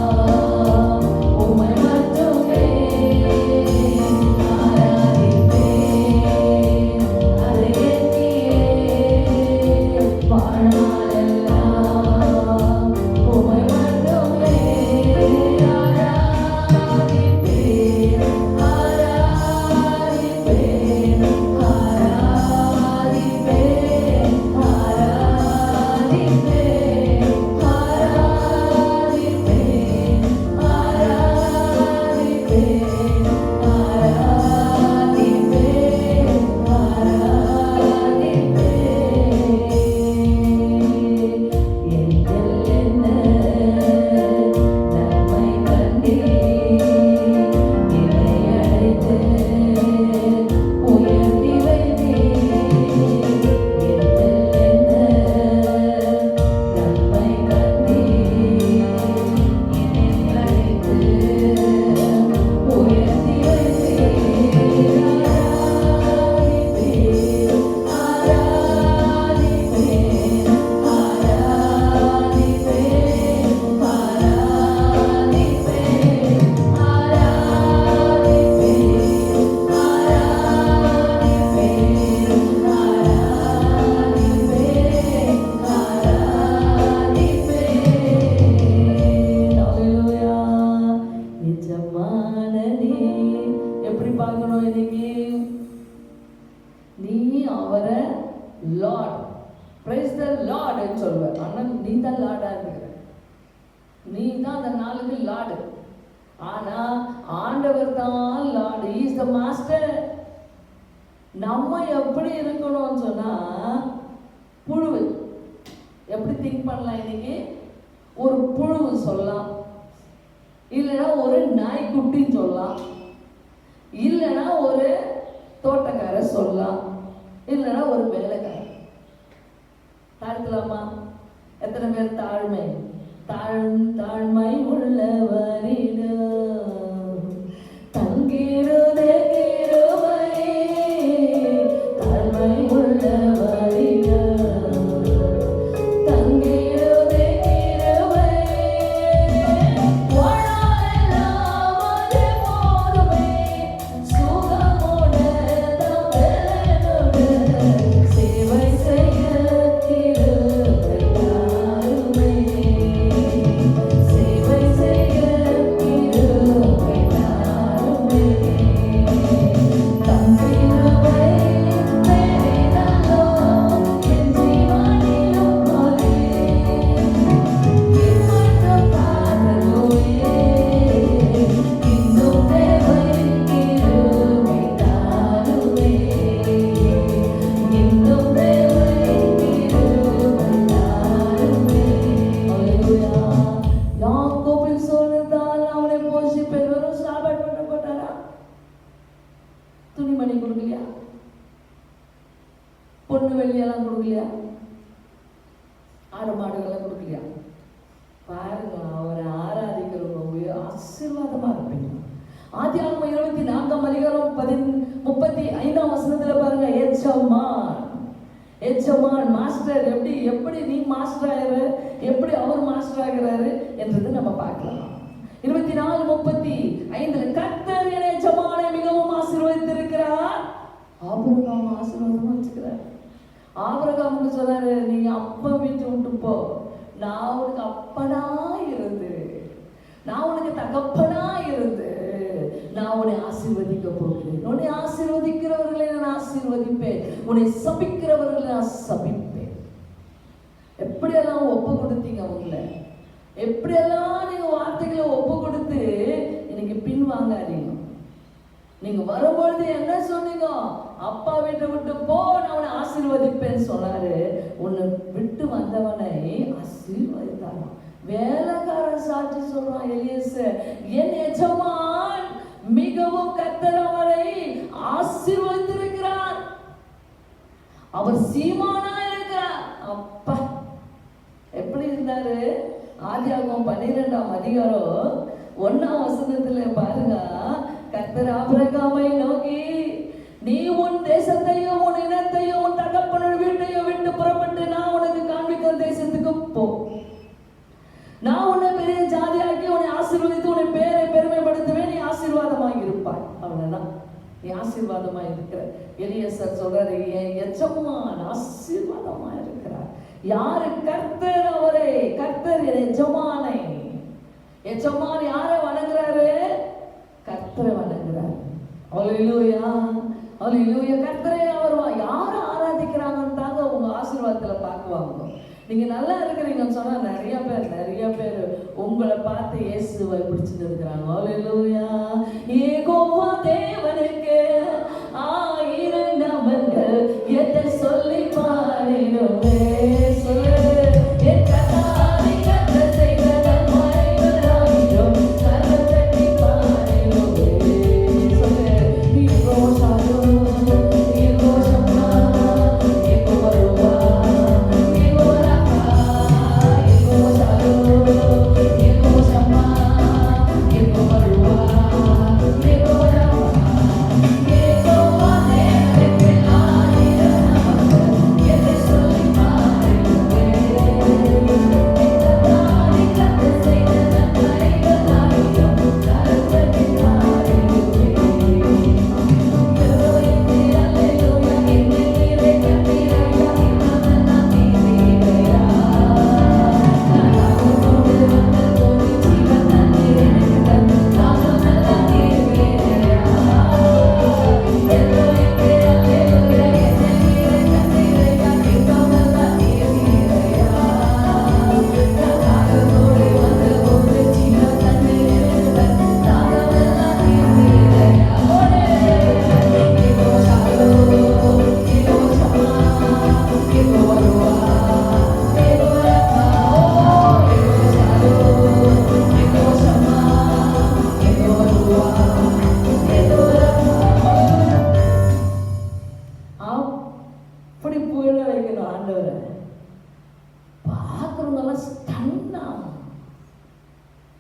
உம்மை மட்டுமே. ஆராதிப்பேன் அதை எண்ணியே வாழ்நாளெல்லாம் உம்மை மட்டுமே. ஆராதிப்பேன் ஆராதிப்பேன் ஆராதிப்பேன் ஆராதிப்பேன் ஆராதிப்பேன் ஆராதிப்பேன் எப்படி பார்க்கணும் இன்னைக்கு? நீ அவரை லார்ட் பிரைஸ் த லார்ட் என்று சொல்லுவார். ஆனால் நீ தான் லார்டா இருக்கிற, நீ தான் அந்த நாளுக்கு லார்டு. ஆனா ஆண்டவர் தான் லார்டு, இஸ் த மாஸ்டர். நம்ம எப்படி இருக்கணும்னு சொன்னா புழு எப்படி திங்க் பண்ணலாம் இன்னைக்கு? ஒரு புழு சொல்லலாம், இல்லைன்னா ஒரு நாய்க்குட்டின்னு சொல்லலாம், இல்லைன்னா ஒரு தோட்டக்கார சொல்லலாம், இல்லைன்னா ஒரு வேலைக்காரன். தாழ்த்தலாமா? எத்தனை பேர் தாழ்மை உள்ளவரிடம் கொடுக்கலையா? ஆடு மாடுகள்லாம் கொடுக்கலையா? பாருங்க, அவரை ஆராதிக்கிறவங்க ஆசீர்வாதமா இருப்பீங்க. ஆதியாகமம் 24ஆம் அதிகாரம் 35ஆம் வசனத்துல பாருங்க, எஜமான் மாஸ்டர் எப்படி நீ மாஸ்டர் ஆகிற, எப்படி அவர் மாஸ்டர் ஆகிறாரு என்றது நம்ம பார்க்கலாம். 24:35 கர்த்தர் என் எஜமானை மிகவும் ஆசீர்வதித்திருக்கிறார். ஆபிரகாம் ஆசீர்வாதமா வச்சுக்கிறார். ஆபிரகாமுக்கு சொல்றாரு, நீங்க அப்பா வீட்டு விட்டு போ, நான் உனக்கு அப்பனா இருந்து, நான் உனக்கு தகப்பனா இருந்து நான் உன்னை ஆசீர்வதிக்க போகிறேன். உன்னை ஆசீர்வதிக்கிறவர்களை நான் ஆசீர்வதிப்பேன், உன்னை சபிக்கிறவர்களை நான் சபிப்பேன். எப்படியெல்லாம் ஒப்பு கொடுத்தீங்க உங்களை, எப்படியெல்லாம் நீங்க வார்த்தைகளை ஒப்பு கொடுத்து இன்னைக்கு பின் வாங்காதீங்க. நீங்க வரும்பொழுது என்ன சொன்னீங்க? அப்பா வீட்டை விட்டு போ, நான் உன்னை ஆசீர்வதிப்பேன்னு சொன்னாரு. உன்னை விட்டு வந்தவனை ஆசீர்வதித்தாராம். வேலைக்காரன் சாட்சி சொல்றான், எலியேசர் என் எஜமான் மிகவும் கர்த்தர் அவரை ஆசீர்வதித்திருக்கிறார், அவர் சீமானா இருக்கிறார். அப்பா எப்படி இருந்தாரு? ஆதியாகமம் 12ஆம் அதிகாரம் 1ஆம் வசனத்துல பாருங்க, கர்த்தர் ஆபிரகாமை நோக்கி, நீ உன் தேசத்தையும் உன் இனத்தையும் உன் தகப்பன் வீட்டையும் விட்டு புறப்பட்டு நான் உனக்கு காண்பிக்கிற தேசத்துக்கு போ. நான் உன்னை பெரிய ஜாதியாக்கி உன்னை ஆசீர்வதித்து உன்னை பேரை பெருமைப்படுத்துவேன், நீ ஆசீர்வாதமாக இருப்பாய். அவ்வளவுதான், நீ ஆசீர்வாதமா இருக்கிற. எலியேசர் சொல்றாரு, என் எஜமான் ஆசீர்வாதமா இருக்கிறார். யாரு? கர்த்தர் அவரை, கர்த்தர் என் எஜமானை. எஜமான் யாரை வணங்குறாரு? கர்த்தரை வணங்குறாரு. அல்லேலூயா, அல்லேலூயா. கர்த்தரை அவர் யாரை ஆராதிக்கிறாங்கன்னு தாங்க உங்க ஆசீர்வாதத்துல பார்க்குவாங்க. நீங்க நல்லா இருக்கிறீங்கன்னு சொன்னா நிறைய பேர் உங்களை பார்த்து இயேசுவை பிடிச்சிட்டு இருக்கிறாங்க. அல்லேலூயா. யெகோவா தேவனுக்கு 1000 நாமங்கள், எதை சொல்லி பாடிடுவே.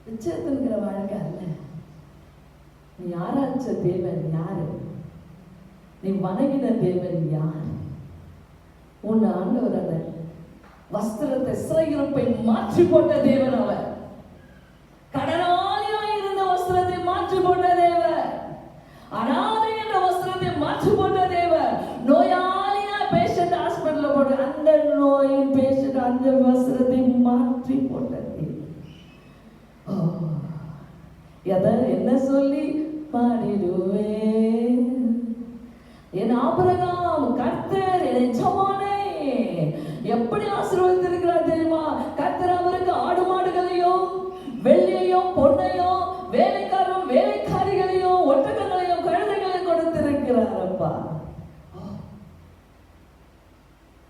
நிச்சயத்திருக்கிற வாழ்க்கை அல்ல. நீ ஆராய்ச்ச தேவன் யாரு? நீ வணங்கின தேவன் யார்? உன் ஆண்டவர் அல்ல. வஸ்திரத்தை சிறையிருப்பை மாற்றி போட்ட தேவன் அவர். கடனாளியா இருந்த வஸ்திரத்தை மாற்றி போட்ட தேவன். அனாதை என்ற வஸ்திரத்தை மாற்றி போட்ட தேவன். நோயாளியா பேஷண்ட் ஹாஸ்பிட்டல்ல போட்டு அந்த நோயின் பேஷண்ட் அந்த வஸ்திரத்தை மாற்றி போட்ட தேவன். என்ன சொல்லி பாடிடுவே? என் ஆபிரகாம் கர்த்தர் என் எஜமானை எப்படி ஆசீர்வதித்திருக்கிறார் தெரியுமா? கர்த்தர் அவருக்கு ஆடு மாடுகளையும் வெள்ளியையும் பொன்னையும் வேலைக்காரரும் வேலைக்காரிகளையும் ஒட்டகங்களையும் கழுதைகளையும் கொடுத்திருக்கிறார். அப்பா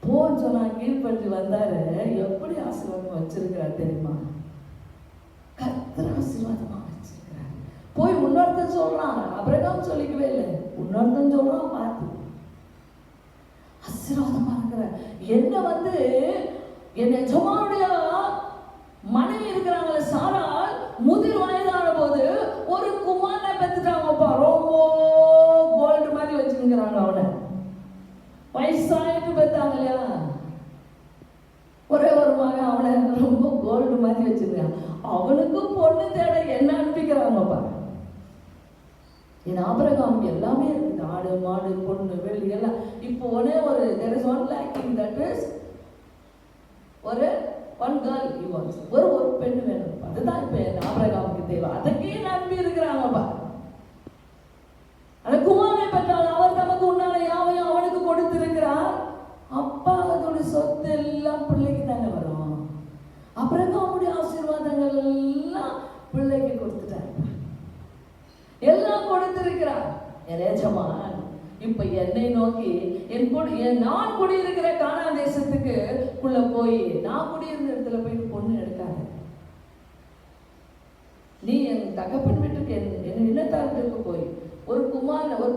போன்னு சொன்னா கீழ்பட்டு வந்தாரு. எப்படி ஆசீர்வாதம் வச்சிருக்கிறார் தெரியுமா? கர்த்தர் ஆசீர்வாதமா வச்சிருக்கிறார். போய் இன்னொருத்தன் சொல்றான், ஆபிரகாம் சொல்லிக்கவே இல்லை, இன்னொருத்தன் சொல்றான், பார்த்து ஆசீர்வாதமா இருக்க பார்க்கிறேன். என்ன என் எஜமானுடைய மனைவி இருக்கிறாங்களே சாராள், முதிர் வயதான போது ஒரு குமாரனை பெற்றுட்டாங்கப்பா. ரொம்ப கோல்டு மாதிரி வச்சுக்கிறாங்க. அவனை வயசாயிட்டு பெற்றாங்க இல்லையா, ஒரே ஒரு மகன். அவனை ரொம்ப கோல்டு மாதிரி வச்சிருக்கான். அவனுக்கு பொண்ணு தேட என்ன அனுப்பிக்கிறாங்கப்பா. என் ஆபிரகாமுக்கு எல்லாமே இருக்குது, ஆடு மாடு பொண்ணு வெள்ளி எல்லாம். இப்போ ஒரே ஒரு there is one lacking, that is ஒரு one girl he wants. ஒரு பெண்ணு வேணும். அதுதான் இப்போ என் ஆபிரகாமுக்கு தேவை. அதுக்கே நம்பி இருக்கிறாங்கப்பா. அந்த குமாரனை பெற்றால் அவர் தமக்கு உண்டான யாவையும் அவனுக்கு கொடுத்திருக்கிறார். அப்பா அதோட சொத்து எல்லாம் பிள்ளைக்கு தானே வரும். ஆபிரகாமுடைய ஆசீர்வாதங்கள் எல்லாம் பிள்ளைக்கு கொடுத்துட்டாங்க, எல்லாம் கொடுத்திருக்கிறார். என் எஜமான் இப்ப என்னை நோக்கி நான் குடியிருக்கிற கானான் தேசத்துக்கு போய் நான் குடியிருந்த இடத்துல போய் பொண்ணு எடுக்காத, நீ என் தகப்பன் வீட்டுக்கு என் இனத்தாருக்கு போய் ஒரு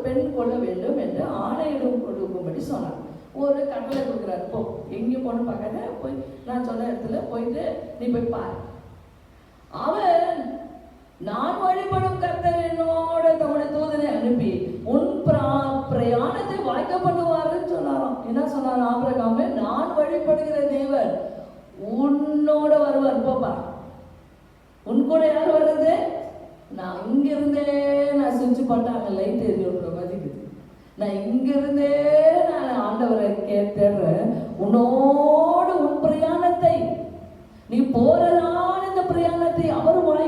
பெண் கொள்ள வேண்டும் என்று ஆணையிடம் கொடுக்கும்படி சொன்னார். ஒரு கட்டளை கொடுக்குறாரு, போ எங்கேயும் பொண்ணு பார்க்காத, போய் நான் சொன்ன இடத்துல போயிட்டு நீ போய் பாரு. அவன் நான் வழிபடும் கர்த்தர் என்னோட தம்முடைய தூதனை அனுப்பி உன் பிரயாணத்தை வாய்க்க பண்ணுவாருன்னு சொன்னாராம். என்ன சொன்னாராம் ஆபிரகாமே? நான் வழிபடுகிற தேவன் உன்னோட வருவார், போப்பா. உன் கூட யார் வர்றது? நான் இங்கிருந்தே நான் செஞ்சு பண்ணாங்க லைட் எரியோட மதிக்குது. நான் இங்கிருந்தே நான் ஆண்டவரை தேடுறேன். உன்னோடு உன் பிரயாணத்தை நீ போறதான இந்த பிரயாணத்தை அவர் வாய்க்க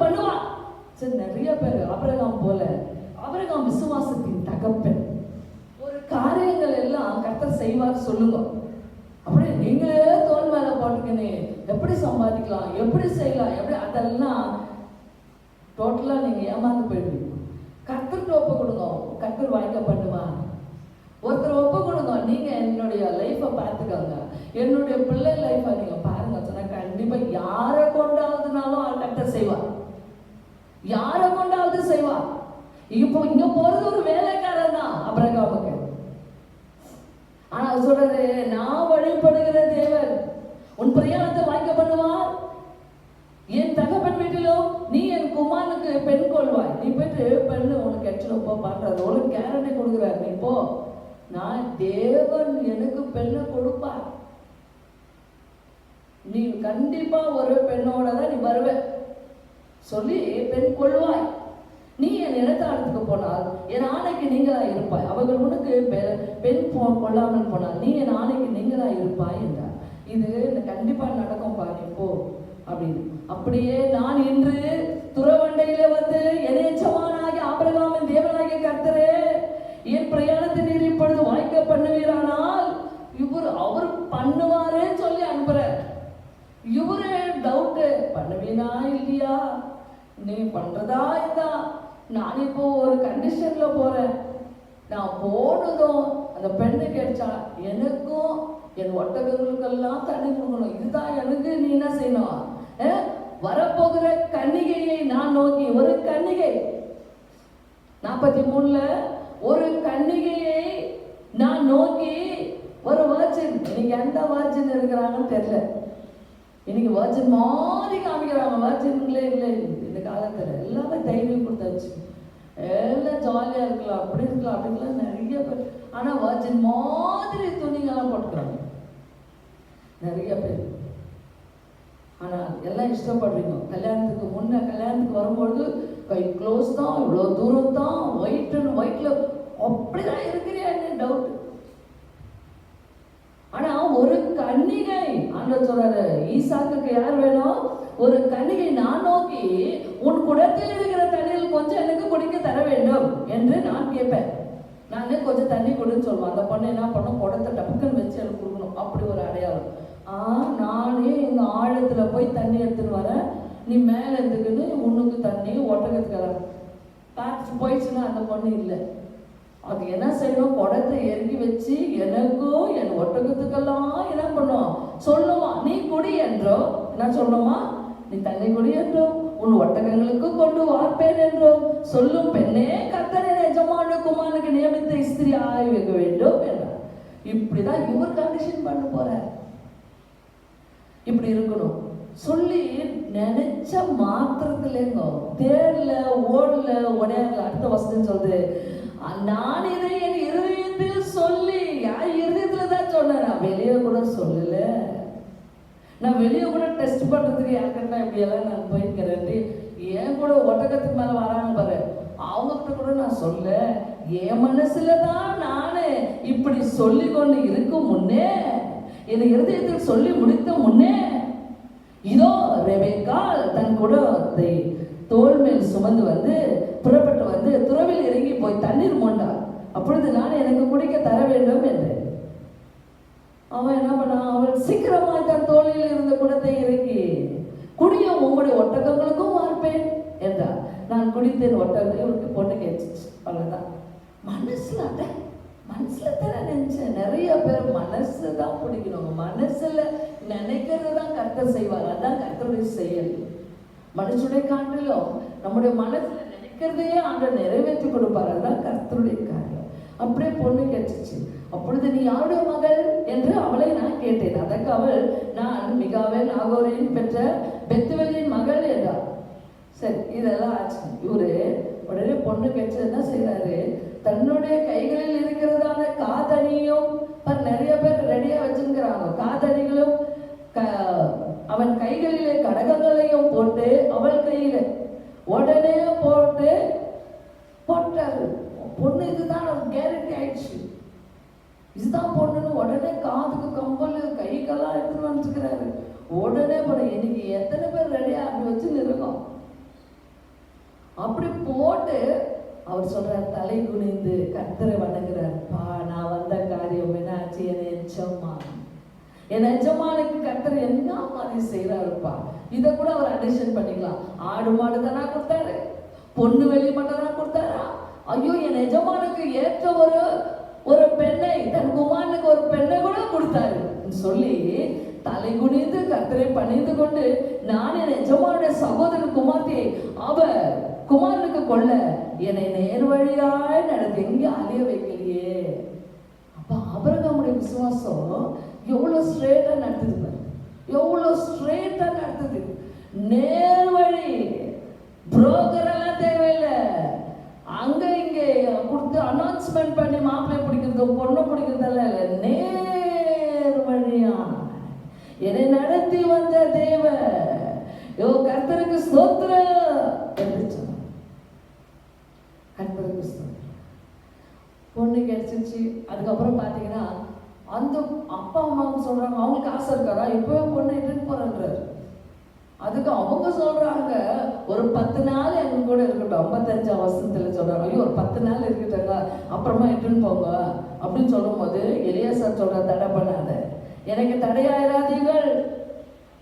பண்ணுவார். சரி, நிறைய பேர் ஆபிரகாம் போல, ஆபிரகாம் விசுவாசத்தின் தகப்பன். ஒரு காரியங்கள் எல்லாம் கர்த்தர் செய்வார் சொல்லுங்க. அப்படியே நீங்களே தோல் மேல போட்டுக்கினே எப்படி சம்பாதிக்கலாம், எப்படி செய்யலாம், எப்படி, அதெல்லாம் டோட்டலா நீங்க ஏமாந்து போயிடுவீங்க. கர்த்தருக்கு ஒப்பு கொடுங்க, கர்த்தர் வாய்க்க பண்ணுவார். ஒருத்தர் ஒப்பு கொடுங்க, நீங்க என்னுடைய லைஃபை பார்த்துக்கோங்க, என்னுடைய பிள்ளை லைஃபை நீங்க பாருங்க சொன்னா கண்டிப்பா யாரை கொண்டாவதுனாலும் கர்த்தர் செய்வார், யாரை கொண்டாவது செய்வார். இப்போ இங்க போறது ஒரு வேலைக்காரன் தான் ஆபிரகாமுக்கு. ஆனா சொல்றது, நான் வழிபடுகிற தேவன் உன் பிரயாணத்தை வாய்க்க பண்ணுவார். என் தகப்பன் வீட்டிலும் நீ என் குமாரனுக்கு பெண் கொள்வாய், நீ போயிட்டு பெண்ணு உனக்கு எச்சலப்போ பண்றது உனக்கு கேரண்டி கொடுக்குறாரு. நீ போ, நான் தேவன் எனக்கு பெண்ணை கொடுப்பார், நீ கண்டிப்பா ஒரு பெண்ணோட தான் நீ வருவ சொல்லி பெண் கொள்வாய். நீ என் இடத்தாளத்துக்கு போனால் என் ஆணைக்கு நீங்களா இருப்பாய், அவர்கள் உனக்கு பெண் கொள்ளாமல் போனால் நீ என் ஆணைக்கு நீங்களா இருப்பாய் என்றார். இது கண்டிப்பா நடக்கும் பாரு போ அப்படின்னு. அப்படியே நான் இன்று துறவண்டையில என் எஜமானாகிய ஆபிரகாமின் தேவனாகிய கர்த்தரே, என் பிரயாணத்தை நீர் இப்பொழுது வாய்க்க பண்ணுவீரானால் அவர் பண்ணுவாரேன்னு சொல்லி அனுப்புற. இவரு டவுட், பண்ணுவீனா இல்லையா, நீ பண்றதா இருந்தா நான் இப்போ ஒரு கண்டிஷன்ல போறேன், நான் போனதும் அந்த பெண்ணு கிடைச்சா எனக்கும் என் ஒட்டகங்களுக்கெல்லாம் தண்ணி கொடுக்கணும், இதுதான் எனக்கு. நீ என்ன செய்யணும், வரப்போகிற கன்னிகையை நான் நோக்கி, ஒரு கன்னிகை 43 ஒரு கன்னிகையை நான் நோக்கி, ஒரு வர்ஜின். இன்னைக்கு எந்த வர்ஜின் இருக்கிறாங்கன்னு தெரியல, இன்னைக்கு வர்ஜின் மாதிரி காமிக்கிறாங்க. வர்ஜின்களே இல்லை இந்த காலத்துல, எல்லாமே தைரியம் கொடுத்தாச்சு, எல்லாம் ஜாலியா இருக்கலாம், அப்படி இருக்கலாம், அப்படிலாம் நிறைய பேர். ஆனா வர்ஜின் மாதிரி துணிங்கெல்லாம் போட்டுக்கிறாங்க நிறைய பேர். ஆனா எல்லாம் இஷ்டப்படுறீங்க. கல்யாணத்துக்கு கல்யாணத்துக்கு வரும்பொழுது கை க்ளோஸ் தான், இவ்வளோ தூரம் தான், ஒயிட்ல அப்படிதான் இருக்கிறியான்னு டவுட். ஆனா ஒரு கன்னிகை, ஆண்டவர் சொல்றாரு ஈசாக்குக்கு யார் வேணும், ஒரு கன்னிகை நான் நோக்கி உன் குடத்தில் இருக்கிற தண்ணியில் கொஞ்சம் எனக்கு குடிக்க தர வேண்டும் என்று நான் கேட்பேன். நானே கொஞ்சம் தண்ணி கொடுன்னு சொல்லுவேன். அந்த பொண்ணு என்ன பண்ணும், குடத்தை டப்புக்குன்னு வச்சு எனக்கு கொடுக்கணும், அப்படி ஒரு அடையாளம். நானே இந்த ஆழத்துல போய் தண்ணி எடுத்துன்னு வரேன், நீ மேல இருந்துக்குன்னு உன்னுக்கு தண்ணி ஒட்டகத்துக்கு பார்த்து போயிடுச்சுன்னா அந்த பொண்ணு இல்லை. அது என்ன செய்யணும், குடத்தை எரிக்கி வச்சு எனக்கும் என் ஒட்டகத்துக்கெல்லாம் என்ன பண்ணும் சொல்லுவான், நீ குடி என்றோ என்ன சொல்லுமா, நீ தண்ணி குடி என்றோ உன் ஒட்டகங்களுக்கு கொண்டு வார்ப்பேன் என்றும் சொல்லும் பெண்ணே கர்த்தரின் எஜமான குமாரனுக்கு நியமித்த ஸ்திரீ ஆய் வைக்க வேண்டும் என்றார். இப்படிதான் இவர் கண்டிஷன் பண்ண போறார். இப்படி இருக்கணும் சொல்லி நினைச்ச மாத்திரத்துலேங்க தேடல ஓடல உடையாடல. அடுத்த வசனம் சொல்லுது, நான் இதை என் இருதயத்தில் சொல்லி, என் இருதயத்துல தான் சொன்னேன், நான் வெளியே கூட சொல்லல. நான் வெளியே கூட டெஸ்ட் பண்றதுக்கு யாருக்கிட்ட இப்படியெல்லாம் நான் போயிருக்கிறேன். ஏன் கூட ஒட்டகத்துக்கு மேல வராங்க பாரு, அவங்ககிட்ட கூட நான் சொல்ல, என் மனசுலதான் நானு இப்படி சொல்லி கொண்டு இருக்கும் முன்னே, என் இருதயத்தில் சொல்லி முடித்த முன்னே, இதோ ரெபெக்காள் தன் குடத்தை தோள் மேல் சுமந்து வந்து புறப்பட்டு வந்து துறவில் இறங்கி போய் தண்ணீர் மோண்டாள். அப்பொழுது நான் எனக்கு குடிக்க தர வேண்டும் என்று. அவன் என்ன பண்ணான், அவள் சீக்கிரமாய் தன் தோளில் இருந்த குடத்தை இறங்கி, குடியும் உங்களுடைய ஒட்டகங்களுக்கும் வார்ப்பேன் என்றார். நான் குடித்தேன் ஒட்டகம். இவருக்கு பொண்ணு கேட்டுச்சு. அவ்வளவுதான். மனசுல தானே நினைச்சேன். நிறைய பேர் மனசு தான் பிடிக்கணும். மனசுல நினைக்கிறது தான் கர்த்தர் செய்வார். அதான் கர்த்தருடைய செயல். மனுஷனுடைய காட்டிலும் நம்முடைய மனசுல நினைக்கிறதையே ஆண்டவர் நிறைவேற்றி கொடுப்பார். அதுதான் கர்த்தருடைய காரியம். அப்படியே பொண்ணு கேட்டுச்சு. அப்பொழுது நீ யாருடைய மகள் என்று அவளை நான் கேட்டேன். அதற்கு அவள், நான் மிகாவேல் நாகோரின் பெற்ற பெத்துவேலின் மகள் என்றார். சரி, இதெல்லாம் ஆச்சு. இவரு உடனே பொண்ணு கேட்டு என்ன செய்யறாரு, தன்னுடைய கைகளில் இருக்கிறதான காதணியும் நிறைய பேர் ரெடியா வச்சுக்கிறாங்க. காதணிகளும் அவன் கைகளிலே கடகங்களையும் போட்டு அவள் கையில உடனே போட்டாரு. பொண்ணு இதுதான் கேரண்டி ஆயிடுச்சு, இதுதான் பொண்ணுன்னு. உடனே காதுக்கு கம்பல் கைக்கெல்லாம் எடுத்துட்டு வந்துக்கிறாரு. உடனே போட இன்னைக்கு எத்தனை பேர் ரெடியா அப்படி வச்சு இருக்கோம். அப்படி போட்டு அவர் சொல்றார், தலை குனிந்து கர்த்தரை வணங்குறார். பா, நான் வந்த காரியம் என்ன ஆச்சு, என் எஜமானுக்கு கர்த்தர் என்ன மாதிரி செய்யறாருப்பா. இதை கூட அவர் அடிஷன் பண்ணிக்கலாம். ஆடு மாடு தானா கொடுத்தாரு, பொண்ணு வெளி மட்டும் தான் கொடுத்தாரா? ஐயோ, என் எஜமானுக்கு ஏற்ற ஒரு பெண்ணை, தன் குமாரனுக்கு ஒரு பெண்ணை கூட கொடுத்தாரு சொல்லி தலை குனிந்து கர்த்தரை பணிந்து கொண்டு, நான் என் எஜமானுடைய சகோதரன் குமார்த்தியை அவர் குமாரனுக்கு கொள்ள என்னை நேர் வழியாய் நடத்தி எங்க அழிய வைக்கலையே. அப்ப ஆபிரகாமுடைய விசுவாசம் எவ்வளவு ஸ்ட்ரெயிட்டா நடத்துது, எவ்வளவு ஸ்ட்ரெயிட்டா நடத்துது. நேர் வழி, புரோக்கர் எல்லாம் தேவையில்லை. அங்க இங்க கொடுத்து அனௌன்ஸ்மெண்ட் பண்ணி மாப்பிள்ளை பிடிக்கிறது பொண்ணு பிடிக்கிறதெல்லாம் இல்லை. நேர் வழியா என்னை நடத்தி வந்த தேவ கர்த்தருக்கு ஸ்தோத்திரம் என்று சொன்னார். கர்த்தருக்கு ஸ்தோத்திரம். பொண்ணு கிடைச்சிச்சு. அதுக்கப்புறம் பார்த்தீங்கன்னா அந்த அப்பா அம்மாவுக்கு சொல்றாங்க, அவங்களுக்கு ஆசை இருக்காரா, இப்பவே பொண்ணு இட்டுன்னு போறான்றாரு. அதுக்கு அவங்க சொல்றாங்க, ஒரு 10 நாள் எங்க கூட இருக்கட்டும். 55 வருஷத்துல சொல்றாங்க, ஐயோ ஒரு 10 நாள் இருக்கட்டாங்க, அப்புறமா இட்டுன்னு போங்க அப்படின்னு சொல்லும் போது எலியாசார் சொல்ற, தடை பண்ணாத, எனக்கு தடையாயிராதீர்கள்.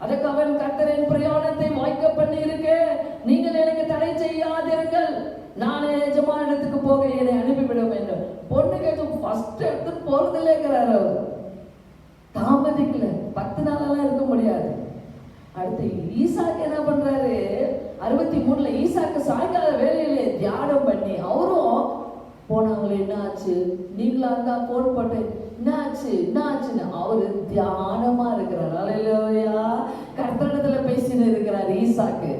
அதுக்கு அவன், கர்த்தரின் பிரயாணத்தை வாய்க்க பண்ணி இருக்க, நீங்கள் எனக்கு தடை செய்யாதீர்கள், நான் எஜமானத்துக்கு போக என்னை அனுப்பிவிட வேண்டும். பொண்ணு கேட்டு ஃபர்ஸ்ட் எடுத்து போறதில்லைங்கிறார் அவர். தாமதிக்கல, 10 நாளெல்லாம் இருக்க முடியாது. அடுத்து ஈசாக்கு என்ன பண்றாரு, 63 ஈசாக்கு சாயங்கால வேலையிலே தியானம் பண்ணி அவரும் போனாங்களே, என்ன ஆச்சு, நீங்களா இருந்தா போன் போட்டு என்ன ஆச்சுன்னு அவரு தியானமா இருக்கிறார். அல்லேலூயா. கர்த்தரிடத்துல பேசின்னு இருக்கிறார் ஈசாக்கு.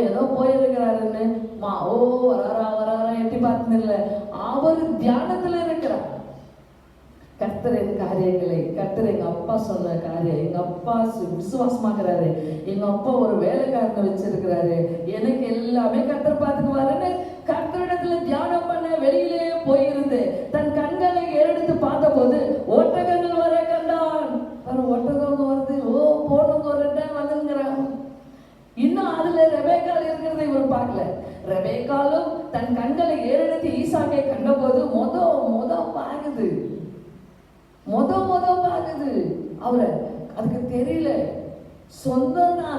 ஏதோ போயிருக்கிறாருன்னு வராரா எட்டி பார்த்து இல்லை, அவர் தியானத்துல இருக்கிறார். கர்த்தரின் காரியங்களை, கர்த்தர் எங்க அப்பா சொன்ன காரியம், எங்க அப்பா விசுவாசமாக்குறாரு, எங்க அப்பா ஒரு வேலைக்காரனை வச்சிருக்கிறாரு, எனக்கு எல்லாமே கர்த்தர் பார்த்துக்குவாருன்னு கர்த்தரிடத்துல தியானம் பண்ண வெளியிலே போயிருந்து தன் கண்களை ஏறெடுத்து பார்த்த போது ஒட்டகங்கள் வர கண்டான். ஒட்டகங்க வருது, போனுங்க ஒரு டைம் வந்துங்கிறாங்க. இன்னும் அதுல ரெபேக்கால் இருக்கிறத இவர் பார்க்கல. ரெபேக்காலும் தன் கண்களை ஏறெடுத்து ஈசாக்கை கண்ட போது மொத பாகுது அவரை. அதுக்கு தெரியல, சொந்தம் தான்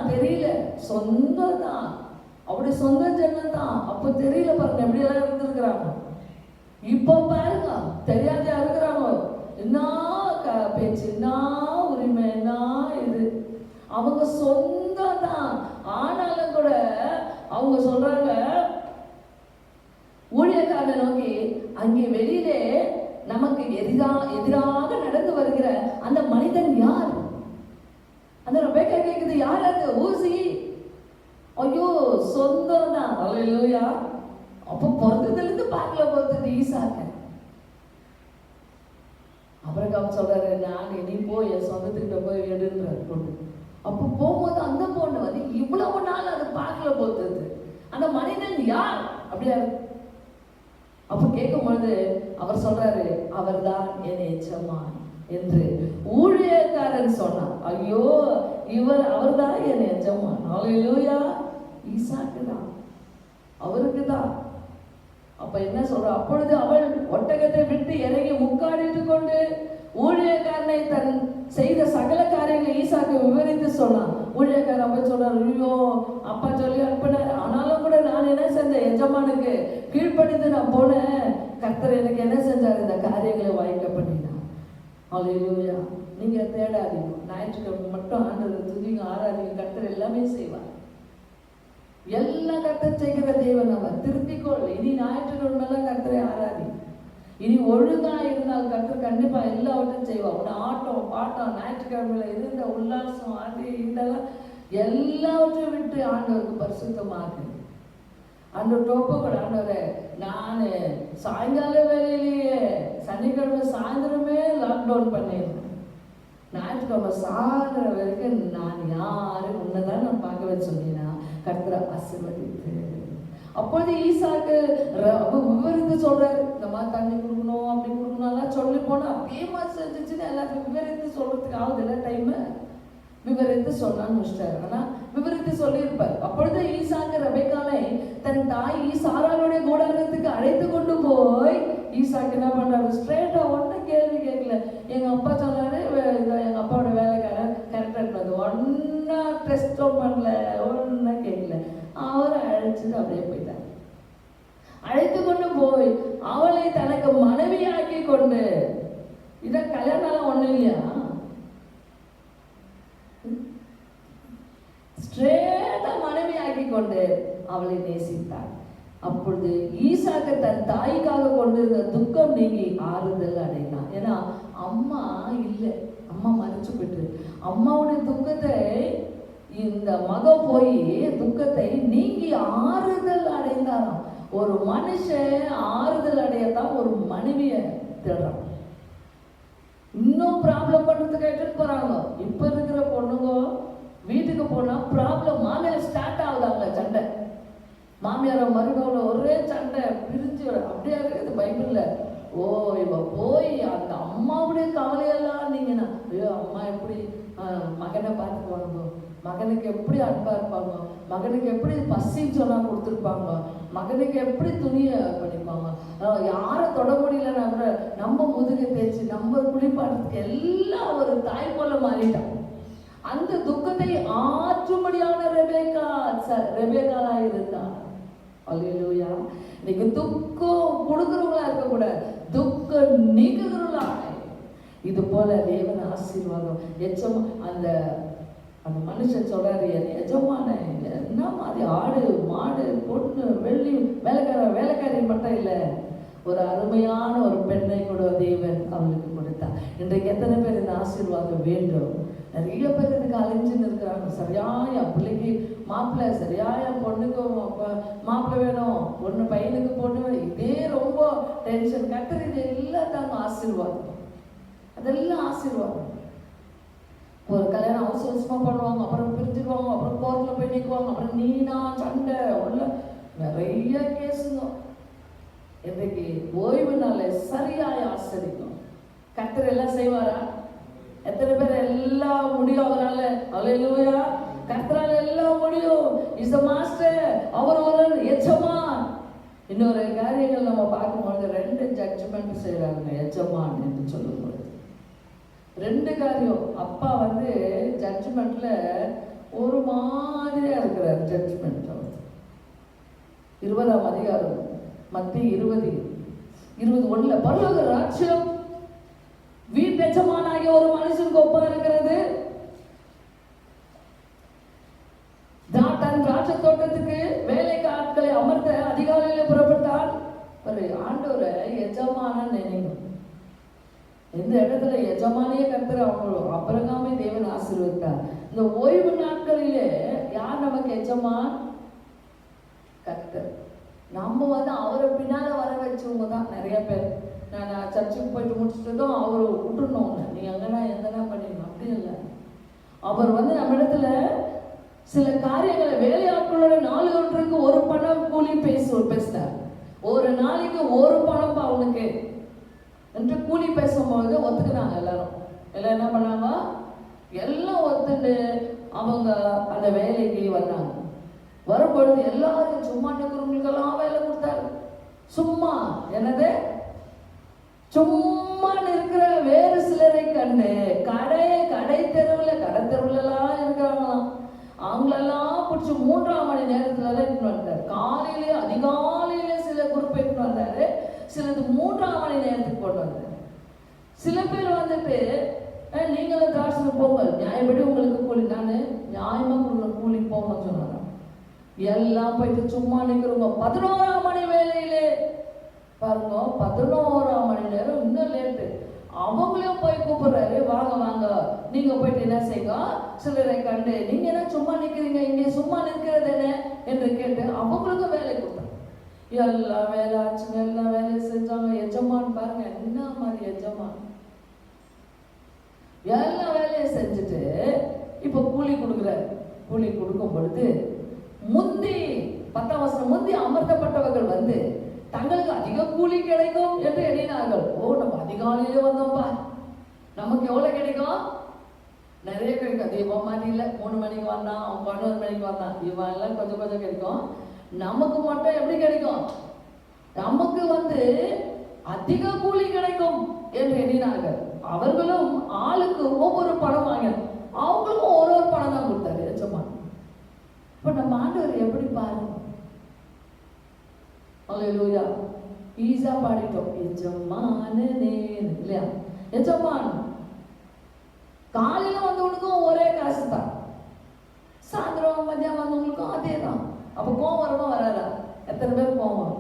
அவருடைய சொந்த ஜனம் தான். அப்ப தெரியல பாருங்க எப்படி எல்லாம் இருந்திருக்கிறாங்க. இப்ப பாருங்க தெரியாத இருக்கிறாங்க. என்ன பேச்சு, என்ன உரிமை, என்ன இது, அவங்க சொந்தம் தான். ஆனாலும் கூட அவங்க சொல்றாங்க, ஊழியக்காரனை நோக்கி, அங்கே வெளியிலே நமக்கு எதிராக நடந்து வருகிற அந்த மனிதன் யார்? அந்த ரெபெக்கா கேக்குது, யார் அது? ஊசி? ஐயோ, சொந்தம் தான். அல்லேலூயா. அப்ப பிறந்ததுல இருந்து பார்க்கல போறது ஈசாக்க. அபிரகாம் சொல்றாரு, நான் நீ போய் என் சொந்தத்துக்கிட்ட போய் எடுன்றாரு பொண்ணு. அப்போ போகும்போது அந்த பொண்ணு வந்து இவ்வளவு நாள் அது பார்க்கல போகிறது. அந்த மனிதன் யார் அப்படியா? அப்ப கேட்கும் பொழுது அவர் சொல்றாரு, அவர்தான் என் எஜமான் என்று ஊழியக்காரன் சொன்னார். ஐயோ, அவர்தான் என் எஜமான். அல்லேலூயா. ஈசாக்கு தான், அவருக்கு தான். அப்ப என்ன சொல்ற? அப்பொழுது அவள் ஒட்டகத்தை விட்டு இறங்கி முக்காடிட்டு கொண்டு ஊழியக்காரனை தன் செய்த சகல காரியங்களை ஈசாக்கு விவரித்து சொன்னான். ஊழியக்காரன் அப்ப சொல்றாரு, ஐயோ, அப்பா சொல்லி அனுப்பினார், ஆனாலும் கூட நான் என்ன செஞ்சேன்? எஜமானுக்கு கீழ்ப்படிந்து நான் போனேன். கர்த்தர் எனக்கு என்ன செஞ்சார்? இந்த காரியங்களை வாய்க்க பண்ணினார். அல்லேலூயா. நீங்க தேடாதீங்க, ஞாயிற்றுக்கிழமை மட்டும் ஆண்டவரை துதிங்க, ஆராதிங்க. கர்த்தர் எல்லாமே செய்வார். எல்லாம் கர்த்தர் செய்கிற தேவன் அவர். திருத்திக்கொள். இனி ஞாயிற்றுக்கிழமை கர்த்தரை ஆராதி. இனி ஒழுங்கா இருந்தால் கர்த்தர் கண்டிப்பா எல்லாவற்றையும் செய்வார். உன்னை ஆட்டம் பாட்டம் ஞாயிற்றுக்கிழமையில இருந்த உல்லாசம் அது இதெல்லாம் எல்லாவற்றையும் விட்டு ஆண்டவருக்கு பரிசுத்தமாக்கு. ஆண்டவர் டோப்போட ஆண்டவரை, நான் சாயங்கால வேலையிலேயே சனிக்கிழமை சாயந்தரமே லாக்டவுன் பண்ணிடுறேன். ஞாயிற்றுக்கிழமை சாயந்தரம் வரைக்கும் நான் யாரும் உன்னதான் நான் பார்க்க வச்சு சொன்னீங்கன்னா கர்த்தரை ஆசீர்வதித்து. அப்பொழுது ஈசாக்கு விவரித்து சொல்றாரு, இந்த மாதிரி தண்ணி கொடுக்கணும், அப்படி கொடுக்கணும் சொல்லி போனா அதே மாதிரி செஞ்சுச்சுன்னு எல்லாத்தையும் விவரித்து சொல்றதுக்கு ஆகுது இல்லை டைம். விவரித்து சொன்னான்னு முடிச்சிட்டாரு. ஆனா விவரித்து சொல்லியிருப்பார். அப்பொழுது ஈசாக்கு ரெபெக்காளை தன் தாய் சாராளுடைய கூடாரத்துக்கு அழைத்து கொண்டு போய், ஈசாக்கு என்ன பண்றாரு? ஸ்ட்ரெயிட்டா ஒன்னும் கேள்வி கேட்கல. எங்க அப்பா சொன்னாரு, எங்க அப்பாவோட வேலைக்காரன் கரெக்டா இருந்தது, ஒன்னா டெஸ்டும் பண்ணல, ஒன்னா கேட்கல. அவரை அழைச்சிட்டு அப்படியே போயிட்டார். அழைத்து கொண்டு போய் அவளை தனக்கு மனைவியாக்கி கொண்டு, இத கல்யாணம் ஒண்ணு இல்லையா, ஸ்ட்ரெயிட்டா மனைவி ஆக்கி கொண்டு அவளை நேசித்தார். அப்பொழுது ஈசாக்கு தன் தாய்க்காக கொண்டிருந்த துக்கம் நீங்கி ஆறுதல் அடைந்தான். ஏன்னா அம்மா இல்லை, அம்மா மறைச்சு போயிட்டு, அம்மாவுடைய துக்கத்தை இந்த மகன் போய் துக்கத்தை நீங்கி ஆறுதல் அடைந்தாராம். ஒரு மனுஷன் ஆறுதல் அடையத்தான் ஒரு மனைவிய தேடுறான். இன்னும் ப்ராப்ளம் பண்றதுக்கு எடுத்துட்டு போறாங்க. இப்ப இருக்கிற பொண்ணுங்க வீட்டுக்கு போனா ப்ராப்ளம், மாமியார் ஸ்டார்ட் ஆகுதாங்க சண்டை. மாமியார மருமகள ஒரே சண்டை, பிரிஞ்சு அப்படியே இருக்குது பைபிள்ல. ஓ, இவ போய் அந்த அம்மாவுடைய கவலையெல்லாம் நீங்கன்னா, ஐயோ அம்மா எப்படி மகனை பார்த்துக்குவாங்க, மகனுக்கு எப்படி அன்பா இருப்பாங்க, மகனுக்கு எப்படி பசின்னு சொன்னா கொடுத்துருப்பாங்க, மகனுக்கு எப்படி துணியை பண்ணிப்பாங்க, யாரை தொட முடியலன்னா கூட நம்ம முதுகை தேய்ச்சி நம்ம குளிப்பாடுறதுக்கு எல்லாம் ஒரு தாய் போல மாறிட்டான். அந்த துக்கத்தை ஆற்றும்படியான ரெபெக்காளா இருந்தான். அல்லேலூயா. இன்னைக்கு துக்கம் கொடுக்கிறவங்களா இருக்கக்கூடாது, துக்கம் நீக்குகிறவங்களா. இது போல தேவன் ஆசீர்வாதம் எச்சமா அந்த மனுஷன் சொல்றாரு, என் எஜமான என்ன மாதிரி ஆடு மாடு பொண்ணு வெள்ளி வேலைக்காரி மட்டும் இல்லை, ஒரு அருமையான ஒரு பெண்ணை கூட தேவன் அவளுக்கு கொடுத்தார். இன்றைக்கு எத்தனை பேர் இந்த ஆசீர்வாதம் வேண்டும்? நிறைய பேர் இதுக்கு அலைஞ்சுன்னு இருக்கிறாங்க. சரியாய பிள்ளைக்கு மாப்பிள்ளை, சரியாய பொண்ணுக்கு மாப்பிள்ளை வேணும், பொண்ணு பையனுக்கு பொண்ணு வேணும், இதே ரொம்ப டென்ஷன். கர்த்தர் இது எல்லாம் தாங்க ஆசீர்வாதம், அதெல்லாம் ஆசீர்வாதம். ஒரு கல்யாணம் அவசரமா பண்ணுவாங்க, அப்புறம் பிரிஞ்சிருவாங்க, அப்புறம் கோர்ட்ல போய் நிற்குவாங்க, அப்புறம் நீனா சண்டை உள்ள நிறைய கேஸுங்க. இன்றைக்கு ஓய்வு நாளை சரியாய் ஆசரிக்கும். கர்த்தர் எல்லாம் செய்வாரா? எத்தனை பேர் எல்லாம் முடியும் அவரால்? அல்லேலூயா. கர்த்தரால் எல்லாம் முடியும். இஸ் தி மாஸ்டர், அவர் ஒரு எஜமான். இன்னொரு காரியங்கள் நம்ம பார்க்கும்போது ரெண்டு ஜட்ஜ்மெண்ட் செய்யறாங்க எஜமான் என்று சொல்லும் பொழுது. ரெண்டு காரியம். அப்பா வந்து ஜட்ஜ்மெண்ட்ல ஒரு மாதிரியா இருக்கிறார். ஜட்ஜ்மெண்ட் 20ஆம் அதிகாரம் மத்திய 20:21 பரலோக ராஜ்யம் வீட்டெஜமானாகிய ஒரு மனுஷனுக்கு ஒப்பா இருக்கிறது. தன் திராட்சை தோட்டத்துக்கு வேலைக்கு ஆட்களை அமர்த்த அதிகாலையில புறப்பட்டால் ஒரு ஆண்டவரை எஜமான நினைக்கும். எந்த இடத்துல எஜமானியே கர்த்தர் அவங்க அபிரகாமை தேவன் ஆசீர்வதித்தார். இந்த ஓய்வு நாட்களிலே யார் நமக்கு எஜமான்? கர்த்தர். நம்ம அவரை பின்னால வர வச்சவங்க தான் நிறைய பேர். நான் சர்ச்சுக்கு போயிட்டு முடிச்சுட்டதும் அவர் விட்டுருணும், நீ அங்கனா எங்கன்னா பண்ணிடணும், அப்படி இல்லை. அவர் நம்ம இடத்துல சில காரியங்களை வேலையாட்களோட 4 ஒன்றுக்கு 1 பணம் கூலி பேசினார். ஒரு நாளைக்கு 1 பணம் அவனுக்கு என்று கூலி பேசும்போது ஒத்துக்கினாங்க. எல்லாரும் என்ன பண்ணாங்க? எல்லாம் ஒத்துட்டு அவங்க அந்த வேலைக்கு வந்தாங்க. வரும்பொழுது எல்லாரும் சும்மா நிற்கிறவங்களுக்கெல்லாம் வேலை கொடுத்தாரு. சும்மா என்னது? சும்மா நிற்கிற வேறு சிலரை கண்டு கடை தெருவுலாம் இருக்கிறாங்களாம். அவங்களெல்லாம் பிடிச்சி 3ஆம் மணி நேரத்துல இட்டுன்னு வந்தார். காலையிலே அதிகாலையில சில குரூப் இட்டுன்னு வந்தாரு, சிலது 3ஆம் மணி நேரத்துக்கு கொண்டு வந்தாரு. சில பேர் நீங்களும் திராட்சை போங்க, நியாயப்படி உங்களுக்கு கூலி, நான் நியாயமா கூலி போங்கன்னு சொன்னாங்க. எல்லாம் போயிட்டு சும்மா நிற்கிறவங்க 11ஆம் மணி வேலையிலே பாருங்க, 11ஆம் மணி நேரம் இன்னும் லேட்டு. அவங்களையும் போய் கூப்பிடுறாரு, வாங்க வாங்க நீங்க போயிட்டு என்ன செய்யுங்க, சிலரை கண்டு நீங்க என்ன சும்மா நிற்கிறீங்க, இங்கே சும்மா நிற்கிறது என்ன என்று கேட்டு அவங்களுக்கும் வேலை கொடுத்தாங்க. எல்லா வேலை ஆச்சுங்க, எல்லா வேலையும் செஞ்சாங்க. எஜமான் பாருங்க என்ன மாதிரி எஜமான், எல்லா வேலையும் செஞ்சுட்டு இப்ப கூலி கொடுக்குறாரு. கூலி கொடுக்கும் பொழுது முந்தி 10ஆம் வசனம், முந்தி அமர்த்தப்பட்டவர்கள் தங்களுக்கு அதிக கூலி கிடைக்கும் என்று எண்ணினார்கள். நம்ம அதிகாலையிலே வந்தோம்பா, நமக்கு எவ்வளவு கிடைக்கும்? நிறைய கிடைக்கும். இவன் மாதிரி இல்லை, 3 மணிக்கு வந்தான், அவன் 11 மணிக்கு வந்தான், இவன் எல்லாம் கொஞ்சம் கொஞ்சம் கிடைக்கும். நமக்கு மட்டும் எப்படி கிடைக்கும்? நமக்கு அதிக கூலி கிடைக்கும் என்று எண்ணினார்கள். அவர்களும் ஆளுக்கு ஒவ்வொரு பணம் வாங்கினார். அவங்களுக்கும் ஒரு பணம் தான் கொடுத்தாரு எஜமான். இப்ப நம்ம ஆண்டவர் எப்படி பாருங்க, அல்லேலூயா, ஈஸா பாடிட்டோம், எஜமானே இல்லையா? எஜமான் காலையில வந்தவனுக்கும் ஒரே காசு தான், சாயந்தரம் மதியம் வந்தவங்களுக்கும் அதே தான். அப்ப கோவம் வருமா வராதா? எத்தனை பேர் கோவம்?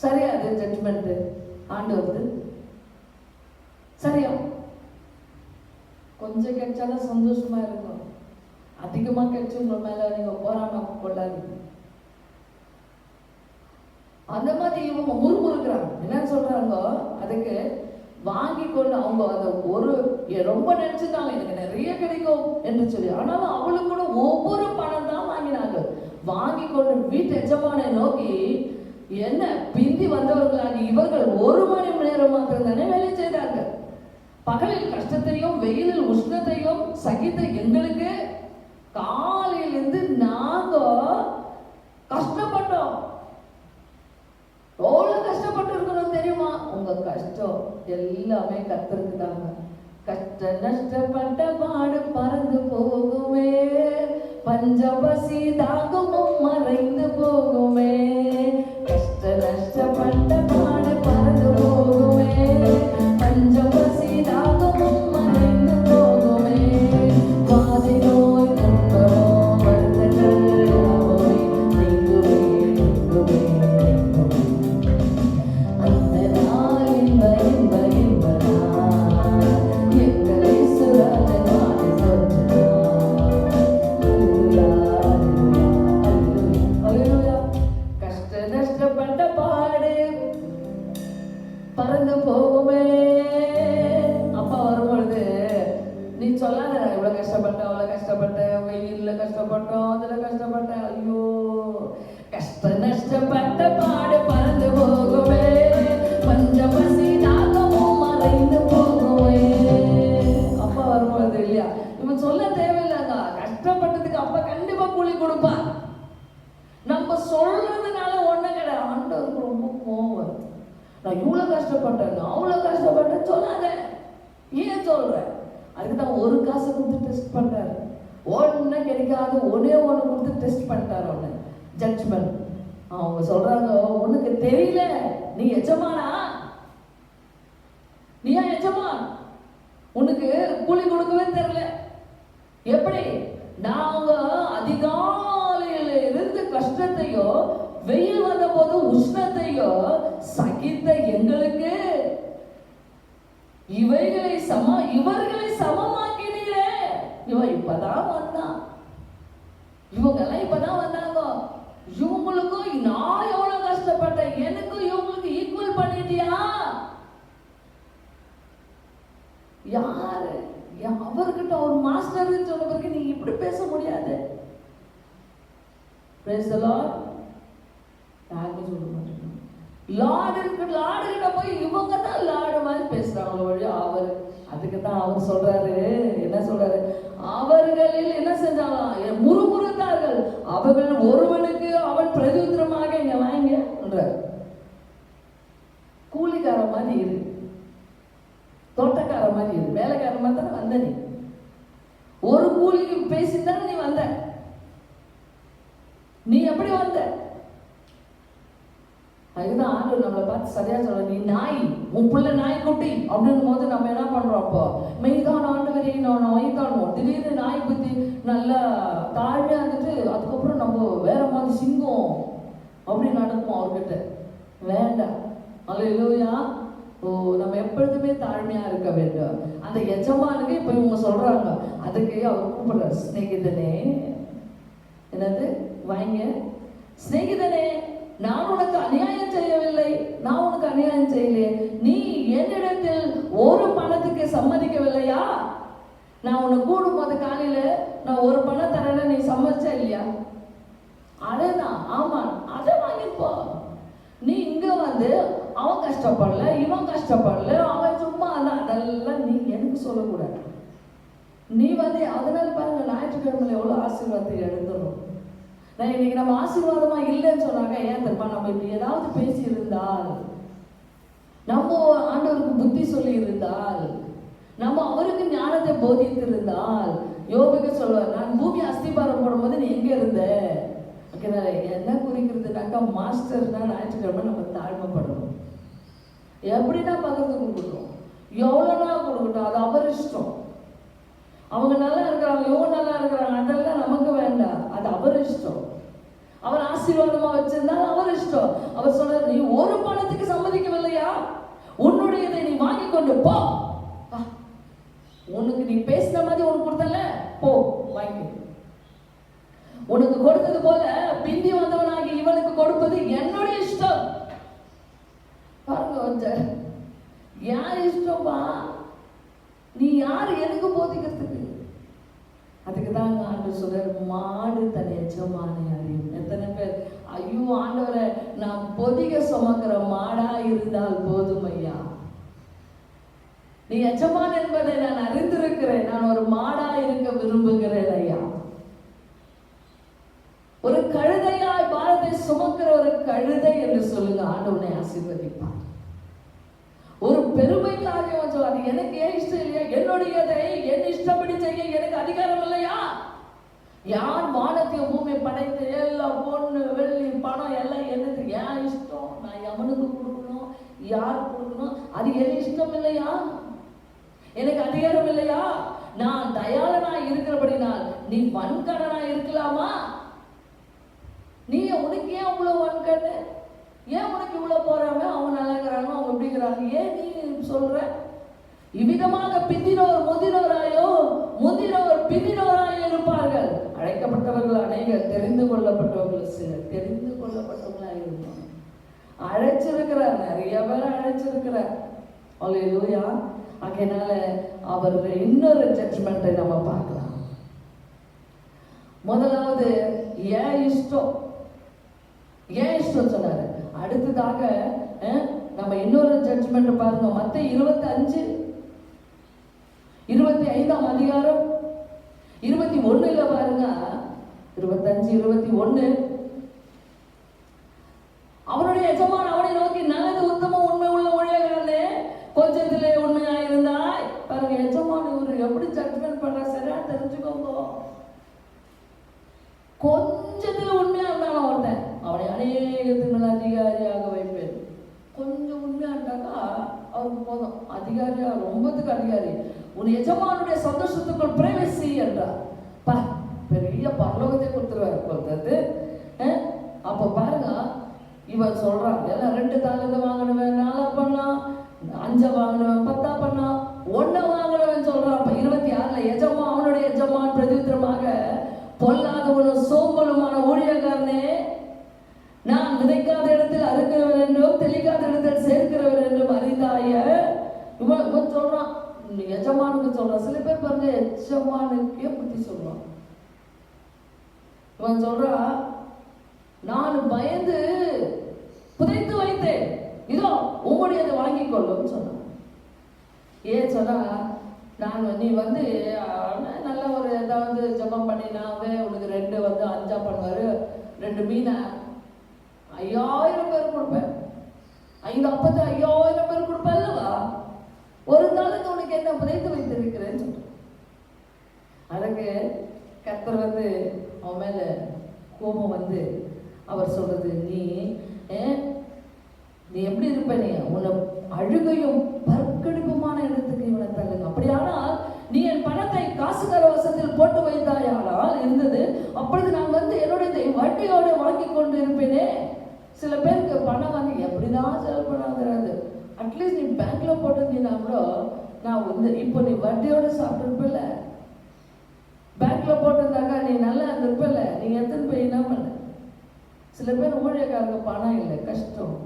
சரியா? அது ஜட்ஜ்மெண்ட் ஆண்டவருக்கு சரியா? கொஞ்சம் கிடைச்சாலும் சந்தோஷமா இருக்கும், அதிகமா கிடைச்சு உங்க மேல நீங்க போராம கொள்ளாது. அந்த மாதிரி இவங்க முறுமுறுக்கிறாங்க. என்னன்னு சொல்றாங்க? அதுக்கு வாங்கி கொண்டு அவங்க ரொம்ப நினைச்சிருந்தாங்க எனக்கு நிறைய கிடைக்கும் என்று சொல்லி. ஆனாலும் அவளுக்கு கூட ஒவ்வொரு பணம் தான் வாங்கினாங்க. வாங்கி கொண்டு வீட்டு எஜமானை நோக்கி, என்ன பிந்தி வந்தவர்களாகி இவர்கள் 1 மணி நேரம் மாத்திரம் தானே வேலை செய்தார்கள். பகலில் கஷ்டத்தையும் வெயிலில் உஷ்ணத்தையும் சகித்த எங்களுக்கு காலையிலிருந்து நாங்க கஷ்டப்பட்டோம். எவ்வளவு கஷ்டப்பட்டு இருக்கணும் தெரியுமா? உங்க கஷ்டம் எல்லாமே கர்த்தருக்கு தாங்க. கஷ்ட நஷ்டப்பட்ட பாடு பறந்து போகுமே, பஞ்ச பசி தாகமும் மறைந்து போகுமே. கஷ்ட நஷ்டப்பட்ட பாடு பறந்து போகுமே, பஞ்ச பசி தாகமும் மறைந்து போகுமே. பாதி நோய் துன்பமோ வருத்தங்கள் யாவுமே நீங்குமே நீங்குமே நீங்குமே. அந்த நாள் இன்ப இன்ப இன்ப நாள், எங்கள் இயேசுராஜன் வாழை சொன்ன நாள். கஷ்ட நஷ்டப்பட்ட பாடு பறந்து போகுமே. அப்பா வரும்பொழுது நீ சொல்லாத, இவ்வளவு கஷ்டப்பட்டேன், அவ்வளவு கஷ்டப்பட்டேன், வெயில்ல கஷ்டப்பட்டோம், அதுல கஷ்டப்பட்டேன். ஐயோ, கஷ்ட நஷ்டப்பட்ட பாடு பறந்து போகுமே, பஞ்ச பசி தாகமும் மறைந்து போகுமே. அப்பா வரும்பொழுது இல்லையா, இவன் சொல்ல தேவையில்லைங்க. கஷ்டப்பட்டதுக்கு அப்பா கண்டிப்பா கூலி கொடுப்பா. நம்ம சொல்றதுனால ஒண்ணும் கிடையாது. ஆண்டவருக்கு ரொம்ப கோவம் வருது. நான் இவ்வளவு கஷ்டப்பட்டேன், அவ்வளவு கஷ்டப்பட்டேன் சொல்லாத. ஏன் சொல்றேன்? அதுக்குதான் 1 காசு கொடுத்து டெஸ்ட் பண்றாரு. ஒன்னும் கிடைக்காது, ஒன்னே ஒண்ணு கொடுத்து டெஸ்ட் பண்ணிட்டாரு. அவனை ஜட்ஜ்மெண்ட். அவங்க சொல்றாங்க, உனக்கு தெரியல, நீ எஜமானா? நீ ஏன் எஜமான்? உனக்கு கூலி கொடுக்கவே தெரியல. எப்படி? நாங்க அதிகாலையில கஷ்டத்தையோ வெயில் வந்த போது உஷ்ணத்தையோ சகித்த எங்களுக்கு இவர்களை சமமாக்கினீரே. இவன் இப்பதான் வந்தான், இவங்க எல்லாம் இப்பதான் வந்தாங்க, இவங்களுக்கும் நான் எவ்வளவு கஷ்டப்பட்டேன், எனக்கும் இவங்களுக்கு ஈக்குவல் பண்ணிட்டியா? யாரு அவர்கிட்ட ஒரு மாஸ்டர் சொன்ன பிறகு நீ இப்படி பேச முடியாது. Praise the Lord. யாருமே சொல்ல மாட்டேங்க. லார்டு கிட்ட போய் இவங்க தான் லார்டு மாதிரி பேசுறாங்களோ வழியா அவர். அதுக்கு தான் அவர் சொல்றாரு, என்ன சொல்றாரு, அவர்களில் என்ன செஞ்சாலாம், முறுமுறுத்தார்கள், அவர்கள் ஒருவனுக்கு அவன் பிரதியுத்தரமாக இங்க வாங்க கூலிக்கார மாதிரி இரு, தோட்டக்கார மாதிரி இரு, வேலைக்கார மாதிரி தானே வந்த நீ, ஒரு கூலிக்கு பேசித்தானே நீ வந்த, நீ எப்படி வந்த? அதுதான் ஆண்டவர் நம்மளை பார்த்து சரியா சொல்ற, நீ நாய், உன் பிள்ளை நாய்க்குட்டி அப்படின்னு போது நம்ம என்ன பண்றோம், அப்போ மெய்தான் ஆண்டவரே நான் வைத்தானோம், திடீர்னு நாய் புத்தி நல்லா தாழ்மையா இருந்துட்டு அதுக்கப்புறம் நம்ம வேற மாதிரி சிங்கம் அப்படி நடக்கும் அவர்கிட்ட. வேண்டாம். அல்லேலூயா. நம்ம எப்பொழுதுமே தாழ்மையா இருக்க வேண்டும். அந்த எஜமானுக்கு இப்ப இவங்க சொல்றாங்க, அதுக்கு அவர் கூப்பிடுறார், சிநேகிதனே, என்னது வாங்க, சிநேகிதனே, நான் உனக்கு அநியாயம் செய்யவில்லை, நான் உனக்கு அநியாயம் செய்யலையே, நீ என்னிடத்தில் ஒரு பணத்துக்கு சம்மதிக்கவில்லையா? நான் உன்னை கூடும் போது காலையில நான் ஒரு பணம் தரேன்னு நீ சம்மதிச்சா இல்லையா? அதேதான், ஆமா, அதை வாங்கிப்போ. நீ இங்க வந்து அவன் கஷ்டப்படல, இவன் கஷ்டப்படல, அவன் சும்மா அதெல்லாம் நீ எனக்கு சொல்லக்கூடாது. நீ வந்து அதனால பாருங்க, ஞாயிற்றுக்கிழமையில எவ்வளவு ஆசீர்வாதத்தை எடுத்துடும். நான் இன்னைக்கு நம்ம ஆசீர்வாதமா இல்லைன்னு சொன்னாங்க, ஏன் தெரியுமா, நம்ம இப்படி ஏதாவது பேசி இருந்தால், நம்ம ஆண்டவருக்கு புத்தி சொல்லி இருந்தால், நம்ம அவருக்கு ஞானத்தை போதித்து இருந்தால், யோபிக்க சொல்வார், நான் பூமி அஸ்திபாரம் போடும்போது நீ எங்க இருந்த? என்ன குறிக்கிறதுனாக்கா, மாஸ்டர்னா ஞாயிற்றுக்கிழமை நம்ம தாழ்மைப்படணும். எப்படின்னா பகிர்ந்து கொடுக்கணும், எவ்வளோனா கொடுக்கட்டும், அது அவர் இஷ்டம். அவங்க நல்லா இருக்கிறாங்க, இவங்க நல்லா இருக்கிறாங்க, அதெல்லாம் நமக்கு வேண்டாம், அது அவர் இஷ்டம். அவர் ஆசீர்வாதமா வச்சிருந்தாலும் அவர் இஷ்டம். அவர் சொல்றாரு, நீ ஒரு பணத்துக்கு சம்மதிக்கவில்லையா? உன்னுடையதை நீ வாங்கி கொண்டு போ. உனக்கு நீ பேசின மாதிரி உனக்கு கொடுத்தல, போ வாங்கி. உனக்கு கொடுத்தது போல பிந்தி வந்தவனாகி இவனுக்கு கொடுப்பது என்னுடைய இஷ்டம். பாருங்க, கொஞ்சம் யார் இஷ்டம்பா? நீ யாரு எனக்கு போதிக்கிறதுக்கு? அதுக்கு தாங்க ஆண்டவர் சொல்றாரு, மாடு தன் எஜமானை அறியும். எத்தனை பேர், ஐயோ ஆண்டவரை, நான் பொதிக சுமக்கிற மாடா இருந்தால் போதும் ஐயா, நீ எஜமான் என்பதை நான் அறிந்திருக்கிறேன், நான் ஒரு மாடா இருக்க விரும்புகிறேன் ஐயா. ஒரு கழுதையாய் பாரத்தை சுமக்கிற ஒரு கழுதை என்று சொல்லுங்க, ஆண்டவனை ஆசீர்வதிப்பார். ஒரு பெருமைக்காக அது எனக்கு ஏன் இஷ்டம் இல்லையா, என்னுடையதை என் இஷ்டப்படி செய்ய எனக்கு அதிகாரம் இல்லையா? யார் வானத்தையும் பூமி படைத்து எல்லாம் பொண்ணு வெள்ளி பணம் எல்லாம் எனக்கு ஏன் இஷ்டம், நான் எவனுக்கு கொடுக்கணும், யார் கொடுக்கணும், அது என் இஷ்டம் இல்லையா? எனக்கு அதிகாரம் இல்லையா? நான் தயாளனாய் இருக்கிறபடினால் நீ வன்கடனா இருக்கலாமா? நீ உனக்கு ஏன் அவ்வளவு வன்கண்ணு? ஏன் உனக்கு இவ்வளவு போறாங்க, அவங்க நல்லா இருக்கிறாங்க, அவங்க எப்படி இருக்கிறாங்க, ஏன் நீ சொல்ற? இவ்விதமாக பிந்தினோர் முதினோராயோ, முதினோர் பிந்தினோராயோ இருப்பார்கள். அழைக்கப்பட்டவர்கள் அநேகர், தெரிந்து கொள்ளப்பட்டவர்கள் சிலர். தெரிந்து கொள்ளப்பட்டவர்களா இருப்பாங்க. அழைச்சிருக்கிறார், நிறைய பேர் அழைச்சிருக்கிறார். அல்லேலூயா. அதனால அவர் இன்னொரு ஜட்ஜ்மெண்ட்டை நம்ம பார்க்கலாம். முதலாவது ஏன் இஷ்டம், ஏன் இஷ்டம் சொன்னாரு. அடுத்ததாக நம்ம இன்னொரு ஜட்ஜ்மெண்ட் பாருங்க, மத்தேயு 25 அதிகாரம் 21 பாருங்க. 25:21 அவருடைய எஜமான் அவனை நோக்கி, நல்லது உத்தம உண்மை உள்ள ஊழியக்காரனே, கொஞ்சத்திலே உண்மையா இருந்தாய். பாருங்க, எஜமான் இவரு எப்படி ஜட்ஜ்மெண்ட் பண்ற, சரியா தெரிஞ்சுக்கோங்க. கொஞ்சத்துல உண்மையா இருந்தாலும் ஒருத்தன், அவனை அநேகத்துக்கு மேல அதிகாரியாக வைப்பேன். கொஞ்சம் உண்மையா இருந்தாக்கா அவருக்கு போதும், அதிகாரியா, ரொம்பத்துக்கு அதிகாரி. உன் எஜமானுடைய சந்தோஷத்துக்குள் பிரவேசி என்றார். பெரிய பரலோகத்தை கொடுத்துருவார். கொடுத்தது அப்ப அப்போ பாருங்க, இவன் சொல்றான் எல்லாம் 2 தாலந்து வாங்கினவன் 4 பண்ணா, 5 வாங்கினவன் 10 பண்ணா, 1 வாங்கினவன் சொல்றான். அப்ப 26ல எஜமான் அவனுடைய எஜமான் பிரதித்திரமாக, பொல்லாதவனும் சோம்பலுமான ஊழியக்காரனே, நான் விதைக்காத இடத்தில் அறுக்கிறவர் என்றும் தெளிக்காத இடத்தில் சேர்க்கிறவர் என்றும் அறிந்தாய. இவன் சொல்றான், எஜமானுக்கு சொல்றான். சில பேர் பாருங்க எஜமானுக்கே புத்தி சொல்றான். இவன் சொல்றான், நான் பயந்து புதைத்து வைத்தேன், இதோ உங்களுடையதை வாங்கிக் கொள்ளும் சொன்னான். ஏன் சொன்னா, நீ வந்து நல்ல ஒரு ஏதாவது ஜபம் பண்ணினாவே உனக்கு 2 வந்து 5 பண்ணுவாரு, 2 மீனை 5000 பேர் கொடுப்பேன், 5 அப்பத்தை 5000 பேர் கொடுப்பேன் அல்லவா, ஒரு நாளுக்கு உனக்கு என்ன புதைத்து வைத்திருக்கிறேன்னு சொல்றேன். அதுக்கு கர்த்தர் வந்து அவன் மேல கோபம் வந்து அவர் சொல்றது, நீ எப்படி இருப்ப, நீ உன்னை அழுகையும் பற்கடிப்புமான இடத்துக்கு இவனை தள்ளுங்க. அப்படியானால் நீ என் பணத்தை காசுகார வசத்தில் போட்டு வைத்தாயானால் இருந்தது, அப்பொழுது நான் வந்து என்னுடைய வட்டியோட வாங்கி கொண்டு இருப்பேனே. சில பேருக்கு பணம் வாங்கி எப்படிதான் செலவு பண்ணாங்கிறது. அட்லீஸ்ட் நீ பேங்க்ல போட்டிருந்தீங்கன்னா கூட நான் வந்து இப்போ நீ வட்டியோட சாப்பிட்டுருப்பில்ல, பேங்க்ல போட்டிருந்தாக்கா நீ நல்லா இருந்திருப்பில்ல, நீங்க எத்தனை போய் என்ன பண்ண. சில பேர் ஊழியக்காரங்க பணம் இல்லை, கஷ்டம்.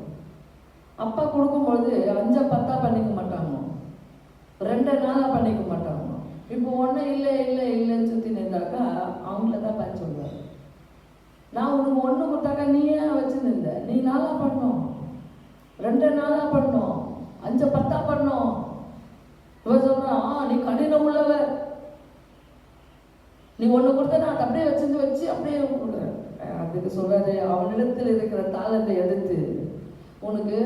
அப்பா கொடுக்கும்பொழுது 5 10 பண்ணிக்க மாட்டாங்க, 2 நாளா பண்ணிக்க மாட்டாங்க. இப்போ ஒன்றும் இல்லைன்னு சுற்றி நின்றாக்கா அவங்கள தான் பார்த்து சொல்லுவார். நான் உனக்கு 1 கொடுத்தாக்கா நீ ஏன் வச்சுருந்த, நீ 4 பண்ணோம், 2 நாளா பண்ணோம், 5 10 பண்ணோம். இவன் சொல்றான், நீ கடினம் உள்ளவர், நீ 1 கொடுத்த நான் அதை அப்படியே வச்சு அப்படியே கொடுக்குறேன். அதுக்கு சொல்றாரு, அவனிடத்தில் இருக்கிற தாளத்தை எடுத்து உனக்கு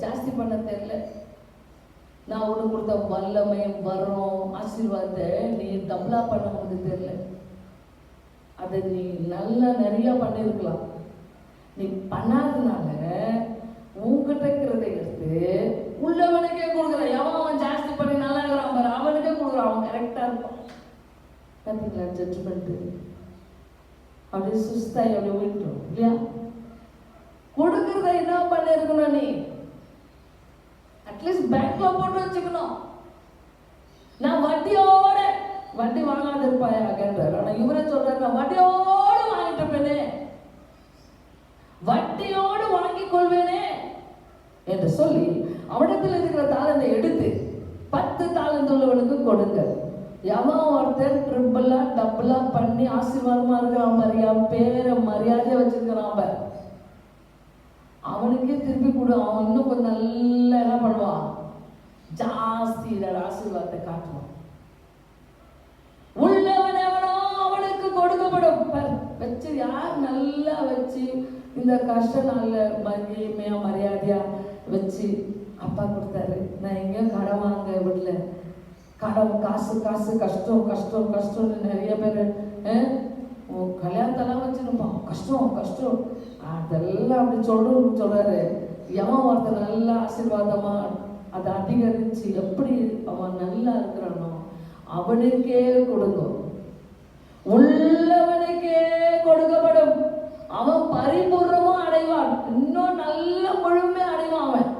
ஜாஸ்தி பண்ண தெரியல, நான் உனக்கு கொடுத்த வல்லமை வரும் ஆசீர்வாதத்தை நீ டபுளா பண்ண உனக்கு தெரியல. அதை நீ நல்லா நிறைய பண்ணிருக்கலாம், நீ பண்ணாதனால உங்ககிட்ட இருக்கிறத எடுத்து உள்ளவனுக்கே கொடுக்குற. அவன் ஜாஸ்தி பண்ணி நல்லா இருக்கிறான் பாரு, அவனுக்கே கொடுக்குறான், அவன் கரெக்டா இருப்பான். பார்த்தீங்களா ஜட்ஜ்மெண்ட்? அப்படியே சுஸ்தாய் அப்படியே விட்டுரும் இல்லையா? கொடுக்கறத என்ன பண்ண இருக்கணும், நீ அட்லீஸ்ட் பேங்க்ல போட்டு வச்சுக்கணும். நான் வட்டி வாங்காத இருப்பாயாகன்றார். ஆனா இவரே சொல்றாரு, நான் வட்டியோடு வாங்கிட்டு இருப்பேனே, வட்டியோடு வாங்கிக் கொள்வேனே என்று சொல்லி அவனிடத்தில் இருக்கிற தாளந்தை எடுத்து 10 தாளந்து உள்ளவனுக்கு கொடுங்க. எவன் ஒருத்தர் ட்ரிபிளா டபுளா பண்ணி ஆசீர்வாதமா இருக்கிறான் பாரியா, பேரை மரியாதையா வச்சிருக்கிறான், அவனுக்கே திருப்பி கொடு. அவன் இன்னும் கொஞ்சம் நல்லா என்ன பண்ணுவான், ஜாஸ்தி இதோட ஆசீர்வாதத்தை காட்டுவான். உள்ளவன் எவனோ அவனுக்கு கொடுக்கப்படும். வச்சு யார் நல்லா வச்சு இந்த கஷ்ட நாள்ல மகிமையா மரியாதையா வச்சு அப்பா கொடுத்தாரு. நான் எங்கேயும் கடன் வாங்க விடல, கடன் காசு கஷ்டம்னு நிறைய பேர் கல்யாணத்தெல்லாம் வச்சுருப்பான், கஷ்டம் அதெல்லாம் அப்படி சொல்றாரு. எவன் ஒருத்தர் நல்ல ஆசீர்வாதமா அதை அதிகரிச்சு எப்படி அவன் நல்லா இருக்கிறானோ அவனுக்கே கொடுங்க, உள்ளவனுக்கே கொடுக்கப்படும். அவன் பரிபூர்ணமா அடைவான், இன்னும் நல்ல முழுமை அடைவான். அவன்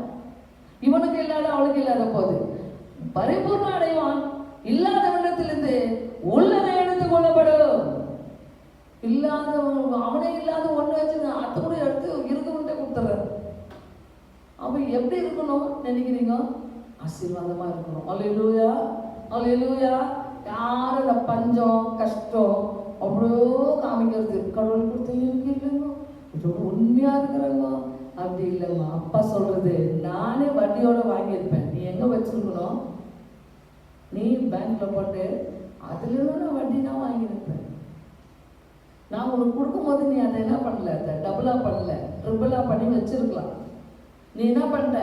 இவனுக்கு இல்லாத அவனுக்கு இல்லாத போது பரிபூர்ணம் அடைவான். இல்லாதவனிடத்திலிருந்து உள்ளதை எடுத்துக் கொள்ளப்படும். இல்லாதவன் அவனே இல்லாத ஒண்ணு வச்சு அத்தை கூட எடுத்து இருக்கவன்ட்டே கொடுத்துறாரு. அப்ப எப்படி இருக்கணும் நினைக்கிறீங்க? ஆசீர்வாதமா இருக்கணும். அல்லேலூயா, அல்லேலூயா. யாரும் இந்த பஞ்சம் கஷ்டம் அவ்வளோ காமிக்கிறது, கடவுள் கொடுத்த இல்லைங்க, உண்மையா இருக்கிறாங்க அப்படி இல்லைம்மா. அப்பா சொல்றது, நானே வட்டியோட வாங்கியிருப்பேன், நீ எங்க வச்சிருக்கணும், நீ பேங்க்ல போட்டு அதுல நான் வட்டி தான் வாங்கியிருப்பேன். நான் உனக்கு கொடுக்கும்போது நீ அதை என்ன பண்ணல, அதை டபுளா பண்ணல, ட்ரிபிளா பண்ணி வச்சிருக்கலாம். நீ என்ன பண்ண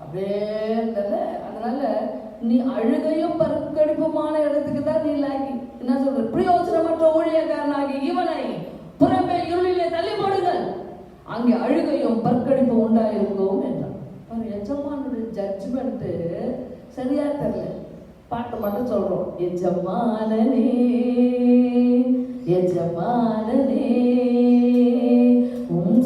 அப்படியே இருந்தல. அதனால நீ அழுகையும் பற்கடிப்புமான இடத்துக்கு தான் நீ லாகி என்ன சொல்ற, பிரயோஜனமற்ற ஊழியக்காரனாகி இவனை புறம்பே இருளிலே தள்ளி போடுங்கள், அங்கே அழுகையும் பற்கடிப்பு உண்டாயிருக்கும் என்றான். எஜமானுடைய ஜட்ஜ்மெண்ட் சரியா தெரியல, பாட்டு மட்டும் சொல்றோம். எஜமானனே எஜமானனே உம்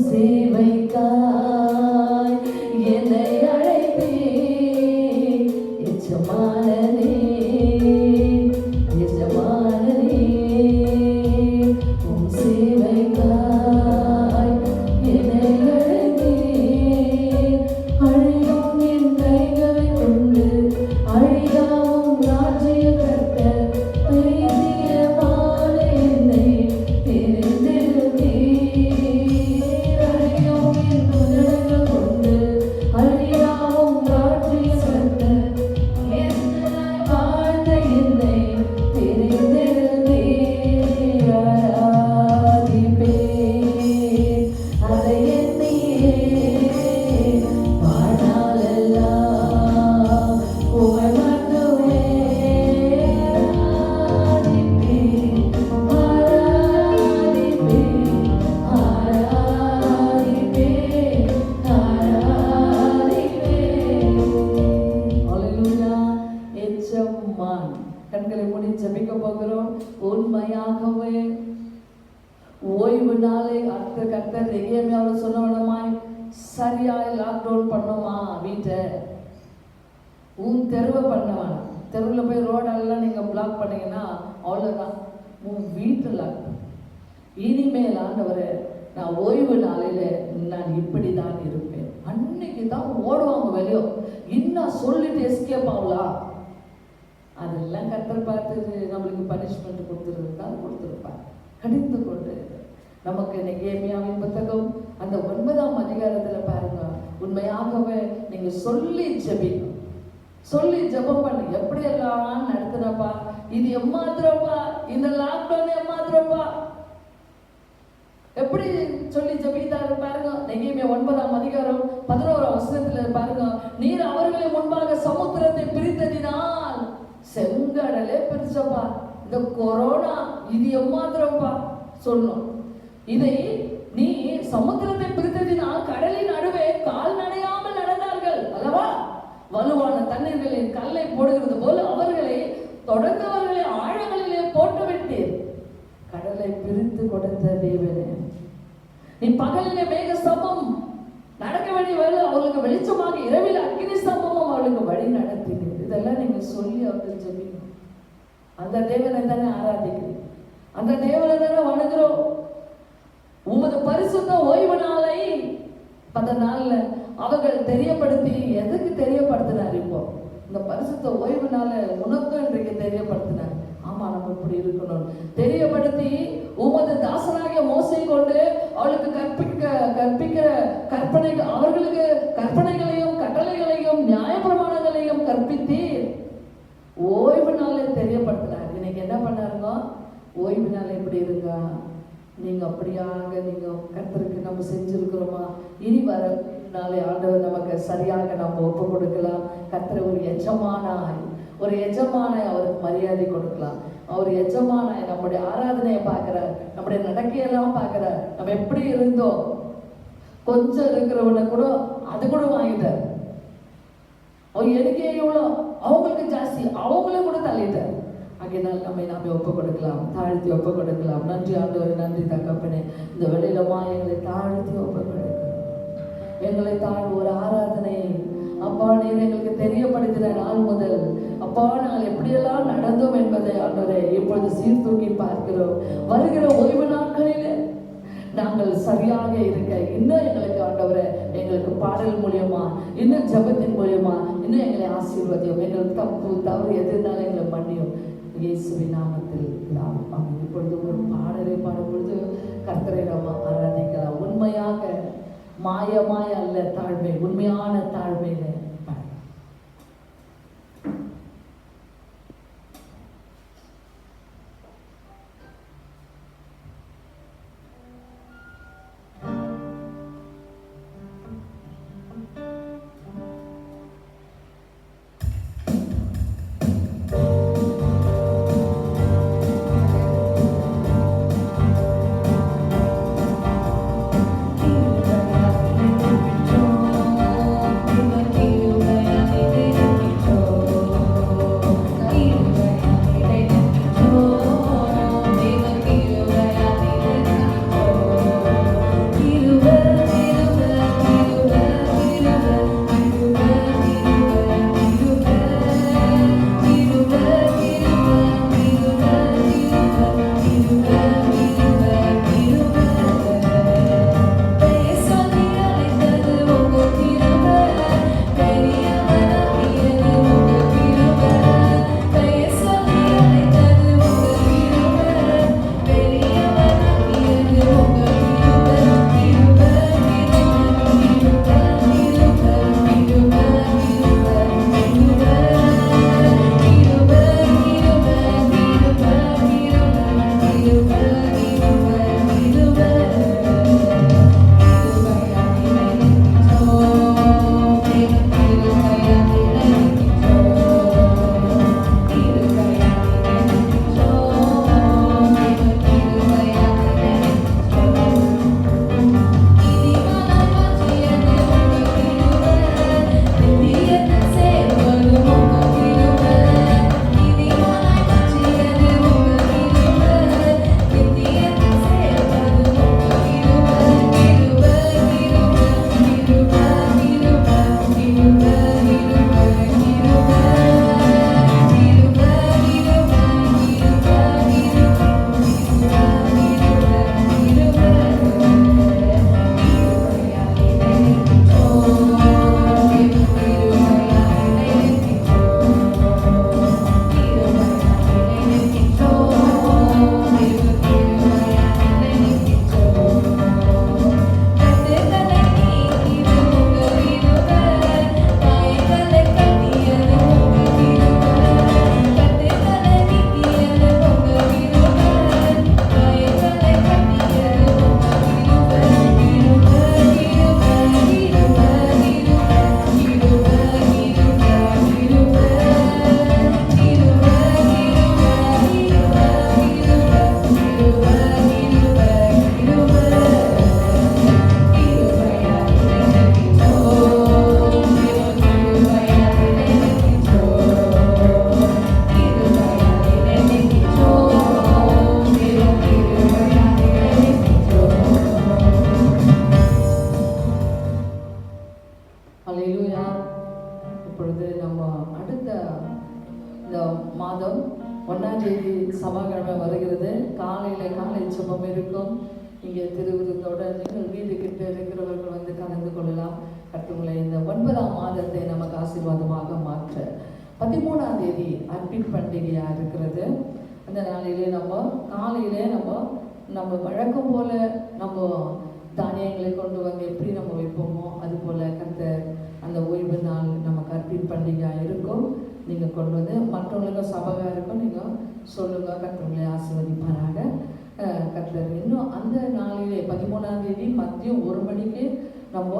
நாளை அடுத்த கர்த்தர் எகேமியாவில் சொன்னவனமாய் சரியாய் லாக்டவுன் பண்ணுமா வீட்டை. உன் தெருவை பண்ணவான். தெருவில் போய் ரோடெல்லாம் நீங்கள் பிளாக் பண்ணீங்கன்னா அவ்வளோதான், உன் வீட்டில் லாக். இனிமேல் ஆண்டவரை நான் ஓய்வு நாளையில நான் இப்படி தான் இருப்பேன். அன்னைக்கு தான் ஓடுவாங்க வெளியோ, இன்னும் சொல்லிட்டு எஸ்கேப் ஆகலாம். அதெல்லாம் கர்த்தர் பார்த்து நம்மளுக்கு பனிஷ்மெண்ட் கொடுத்துருந்தால் கொடுத்துருப்பார். கடிந்து கொண்டு நமக்கு நெகேமியாவின் புத்தகம் அந்த 9ஆம் அதிகாரத்தில் பாருங்க, உண்மையாகவே நீங்க சொல்லி ஜெபிக்கணும். சொல்லி ஜெபம் பண்ணு. எப்படி எல்லாம் நடத்துனப்பா, இது எம்மாத்திரப்பா, இந்த லாக்டவுன் எம்மாத்திரப்பா, எப்படி சொல்லி ஜெபித்தாரு பாருங்க. நெகேமியா 9ஆம் அதிகாரம் 11ஆம் வசனத்துல பாருங்க, நீர் அவர்களை முன்பாக சமுத்திரத்தை பிரித்ததினால் செங்கடலே பிரிச்சப்பா. இந்த கொரோனா இது எம்மாத்திரப்பா சொல்லணும். இதை நீ சமுத்திரத்தை பிரித்ததினால் கடலின் நடுவே கால் நனையாமல் நடந்தார்கள் அல்லவா. வலுவான தண்ணீர்களின் கல்லை போடுகிறது போல அவர்களை தொடர்ந்தவர்களை ஆழங்களிலே போட்டு விட்டீர். கடலை பிரித்து கொடுத்த தேவனே, நீ பகலிலே மேக ஸ்தம்பம் நடக்க வேண்டிய வேலை அவர்களுக்கு வெளிச்சமாக, இரவில் அக்கினி ஸ்தம்பமும் அவர்களுக்கு வழி நடத்தினீர். இதெல்லாம் நீங்க சொல்லி அவர்கள் ஜெபிக்கணும். அந்த தேவனை தானே ஆராதிக்கிறோம், அந்த தேவனை தானே வணங்குறோம். உமது பரிசுத்த ஓய்வு நாளை 10 நாள்ல அவர்கள் தெரியப்படுத்தி, எதுக்கு தெரியப்படுத்தினார்? இப்போ இந்த பரிசுத்த ஓய்வு நாளை உனக்கு இன்றைக்கு தெரியப்படுத்தினார். ஆமா, நம்ம இப்படி இருக்கணும் தெரியப்படுத்தி, உமது தாசனாகிய மோசை கொண்டு அவளுக்கு கற்பிக்கிற கற்பனைகள், அவர்களுக்கு கற்பனைகளையும் கட்டளைகளையும் நியாயப்பிரமாணங்களையும் கற்பித்து ஓய்வு நாளை தெரியப்படுத்தினார். இன்னைக்கு என்ன பண்ணாருங்க? ஓய்வு நாள் எப்படி இருக்கா? நீங்க அப்படியாக நீங்க கர்த்தருக்கு நம்ம செஞ்சிருக்கிறோமா? இனி வர நாளை ஆண்டவர் நமக்கு சரியாக நம்ம ஒப்பு கொடுக்கலாம். கர்த்தர் ஒரு எஜமானாய் அவருக்கு மரியாதை கொடுக்கலாம். அவர் எஜமானாய் நம்முடைய ஆராதனையை பார்க்கிறார், நம்முடைய நடக்கையெல்லாம் பார்க்கிறார். நம்ம எப்படி இருந்தோம், கொஞ்சம் இருக்கிறவனை கூட அது கூட வாங்கிட்டார். அவர் எனக்கே எவ்வளோ, அவங்களுக்கு ஜாஸ்தி, அவங்களே கூட தள்ளிட்டார். ஆகையினால் நாம ஒப்பு கொடுக்கலாம், தாழ்த்தி ஒப்பு கொடுக்கலாம். நன்றி ஆண்டவரே, நன்றி தகப்பனே. இந்த வெளியிலமா எங்களை தாழ்த்தி ஒப்பு கொடுக்கலாம். எங்களை ஒரு ஆராதனை அப்பா நீர் எங்களுக்கு தெரியப்படுத்தின நாள் முதல் அப்பா நாங்கள் எப்படியெல்லாம் நடந்தோம் என்பதை ஆண்டவரே இப்பொழுது சீர்தூக்கி பார்க்கிறோம். வருகிற ஓய்வு நாட்களிலே நாங்கள் சரியாக இருக்க இன்னும் எங்களுக்கு ஆண்டவரே, எங்களுக்கு பாடல் மூலியமா, இன்னும் ஜெபத்தின் மூலியமா இன்னும் எங்களை ஆசீர்வதியும். எங்களுக்கு தப்பு தவறு எது இருந்தாலும் எங்களை மன்னியும். இயேசுவின் நாமத்தில் இப்பொழுது ஒரு பாடலை பாடும் பொழுது கர்த்தரை நாம் ஆராதிக்கலாம். உண்மையாக மாயமாய் அல்ல, தாழ்மை, உண்மையான தாழ்மையில King தேதி சபாக்கிழமை வருகிறது. காலை ஜெபம் இருக்கும். இங்கே திருவிருந்தோட நீங்கள் வீடு கிட்ட இருக்கிறவர்கள் வந்து கலந்து கொள்ளலாம். கட்டுங்களை இந்த 9ஆம் மாதத்தை நமக்கு ஆசீர்வாதமாக மாற்ற 13ஆம் தேதி அர்ப்பீட் பண்டிகையாக இருக்கிறது. அந்த நாளிலே நம்ம காலையிலே நம்ம வழக்கம் போல நம்ம தானியங்களை கொண்டு வந்து எப்படி நம்ம வைப்போமோ அது போல கர்த்தர் அந்த ஓய்வு நாள் நமக்கு அர்ப்பீட் பண்டிகையாக இருக்கும். நீங்கள் கொண்டு வந்து மற்றவங்களுக்கும் சபையாக இருக்கும். நீங்கள் சொல்லுங்கள், கர்த்தர்களை ஆசீர்வதிப்பாராக. கர்த்தர் இன்னும் அந்த நாளிலே 13ஆம் தேதி மதியம் 1 மணிக்கு நம்ம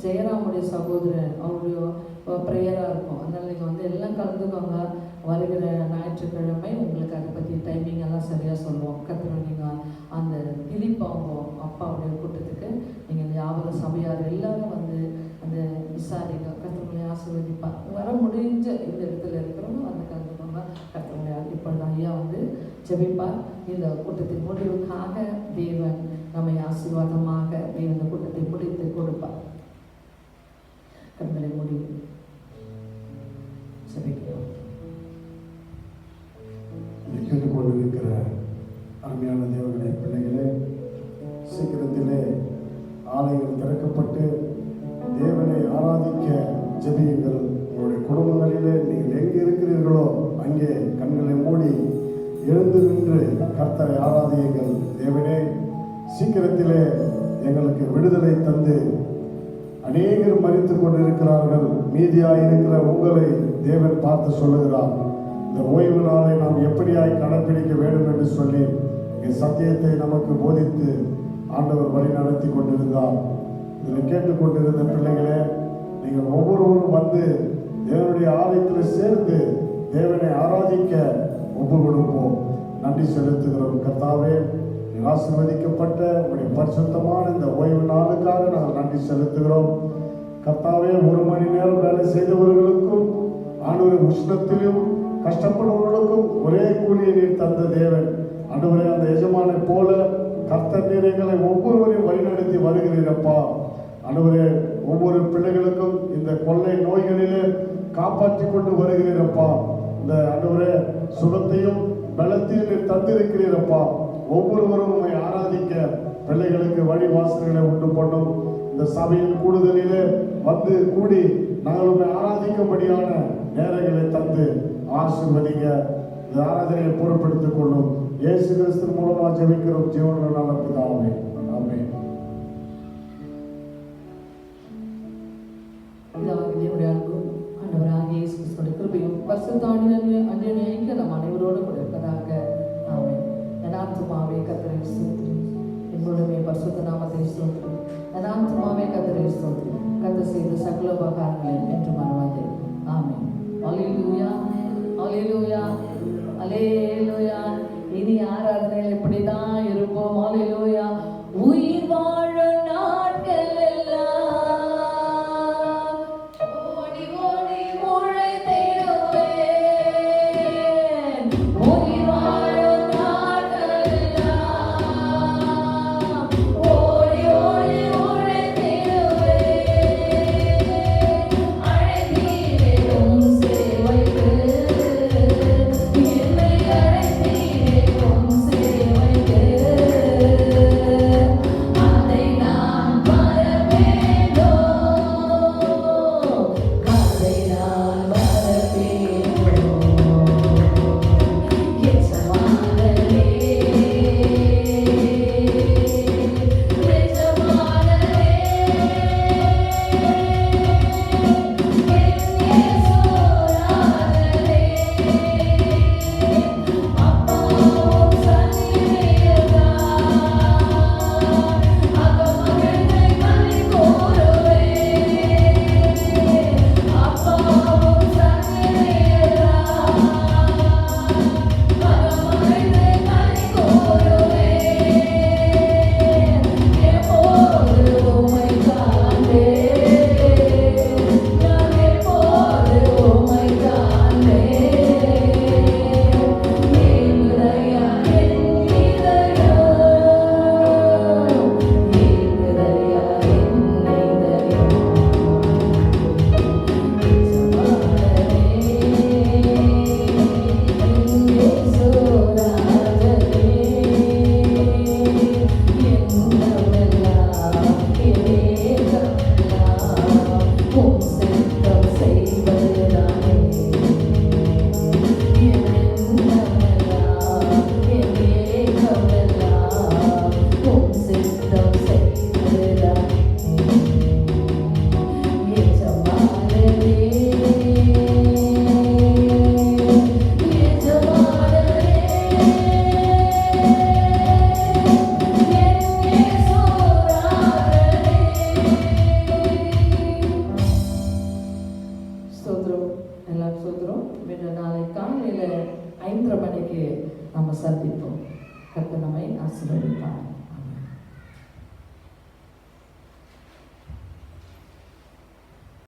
ஜெயராமுடைய சகோதரன் அவருடைய ப்ரேயராக இருக்கும். அதனால் நீங்கள் வந்து எல்லாம் கலந்துக்கோங்க. வருகிற ஞாயிற்றுக்கிழமை உங்களுக்கு அதை பற்றி டைமிங் எல்லாம் சரியாக சொல்லுவோம். கர்த்தர் நீங்கள் அந்த திலீப் அவங்க அப்பாவுடைய கூட்டத்துக்கு நீங்கள் ஞாபக சபையார் எல்லாரும் வந்து அந்த விசாரிக்க கர்த்தர்களை ஆசீர்வதிப்பா. வர முடிஞ்ச இந்த இடத்துல இருக்கிறவங்க வந்து கலந்துக்கோங்க. கர்த்தர்களை இப்பொழுது ஐயா வந்து ஜெபிப்பார். இந்த கூட்டத்தின் முடிவுக்காக தேவன் நம்மை ஆசீர்வாதமாக இந்த கூட்டத்தை முடித்து கொடுப்பார். கண்களை மூடி ஜெபிக்கிறோம். கேட்டுக்கொண்டிருக்கிற அருமையான தேவனுடைய பிள்ளைகளே, சீக்கிரத்திலே ஆலயங்கள் திறக்கப்பட்டு தேவனை ஆராதிக்க ஜெபியுங்கள். உங்களுடைய குடும்பங்களிலே நீங்கள் எங்கே இருக்கிறீர்களோ அங்கே கண்களை மூடி எழுந்து நின்று கர்த்தரை ஆராதியுங்கள். தேவனே, சீக்கிரத்திலே எங்களுக்கு விடுதலை தந்து அநேகர் மரித்து கொண்டிருக்கிறார்கள். மீதியாக இருக்கிற உங்களை தேவன் பார்த்து சொல்லுகிறார், இந்த ஓய்வு நாளை நாம் எப்படியாய் கடைப்பிடிக்க வேண்டும் என்று சொல்லி சத்தியத்தை நமக்கு போதித்து ஆண்டவர் வழி நடத்தி கொண்டிருந்தார். இதில் கேட்டுக்கொண்டிருந்த பிள்ளைகளே, நீங்கள் ஒவ்வொருவரும் வந்து தேவனுடைய ஆலயத்தில் சேர்ந்து தேவனை ஆராதிக்க ஒப்பு கொடுப்போம். நன்றி செலுத்துகிறோம். கர்த்தாவே, ஆசீர்வதிக்கப்பட்ட உடைய பரிசுத்தமான இந்த ஓய்வு நாளுக்காக நாங்கள் நன்றி செலுத்துகிறோம். கர்த்தாவே, 1 மணி நேரம் வேலை செய்தவர்களுக்கும் ஆண்டவரே உஷ்ணத்திலும் கஷ்டப்படுபவர்களுக்கும் ஒரே கூலியை நீர் தந்த தேவன். ஆண்டவரே, அந்த எஜமானை போல கர்த்தர் நீர் எங்களை ஒவ்வொருவரையும் வழிநடத்தி வருகிறீரப்பா. ஆண்டவரே, ஒவ்வொரு பிள்ளைகளுக்கும் இந்த கொள்ளை நோய்களிலே காப்பாற்றி கொண்டு வருகிறீரப்பா. இந்த ஆண்டவரே சுகத்தையும் பலத்தையும் நீர் தந்திருக்கிறீரப்பா. ஒவ்வொருவரும் உண்மை ஆராதிக்க பிள்ளைகளுக்கு வழி வாசல்களை உண்டு பண்ணும். இந்த சபையின் கூடுதலிலே வந்து கூடி நாங்கள் உண்மை ஆராதிக்கும்படியான நேரங்களை தந்து ஆசீர்வதிங்க. இந்த ஆராதனையை பொறுப்பெடுத்துக் கொள்ளும். இயேசு கிறிஸ்து மூலமாக ஜெபிக்கிறோம் ஜீவனுள்ள நல்ல பிதாவே. ஆமென். நம் அனைவரோடு கூட இருப்பதாக. ஆமென். என் ஆத்துமாவே கர்த்தரை ஸ்தோத்திரி, என்னுடைய பரிசுத்த நாமத்தை ஸ்தோத்திரி. என் ஆத்துமாவே கர்த்தரை ஸ்தோத்திரி, கர்த்தர் செய்த சகல உபகாரங்களை என்று மறவாதே. ஆமென். அல்லேலூயா, அல்லேலூயா, அல்லேலூயா. இனி ஆராதனையில் இப்படிதான் இருப்போம். அல்லேலூயா. உயிர் வாழும் நாட்கள் எல்லாம் ஓடி ஓடி உழைத்திடுவேன். உயிர் வாழும் நாட்கள் எல்லாம் ஓடி ஓடி உழைத்திடுவேன். அழைத்தீரே உம் சேவைக்கு, என்னை அழைத்தீரே உம் சேவைக்கு. நாம் சந்திப்போம். கர்த்தர் நம்மை ஆசீர்வதிப்பார்.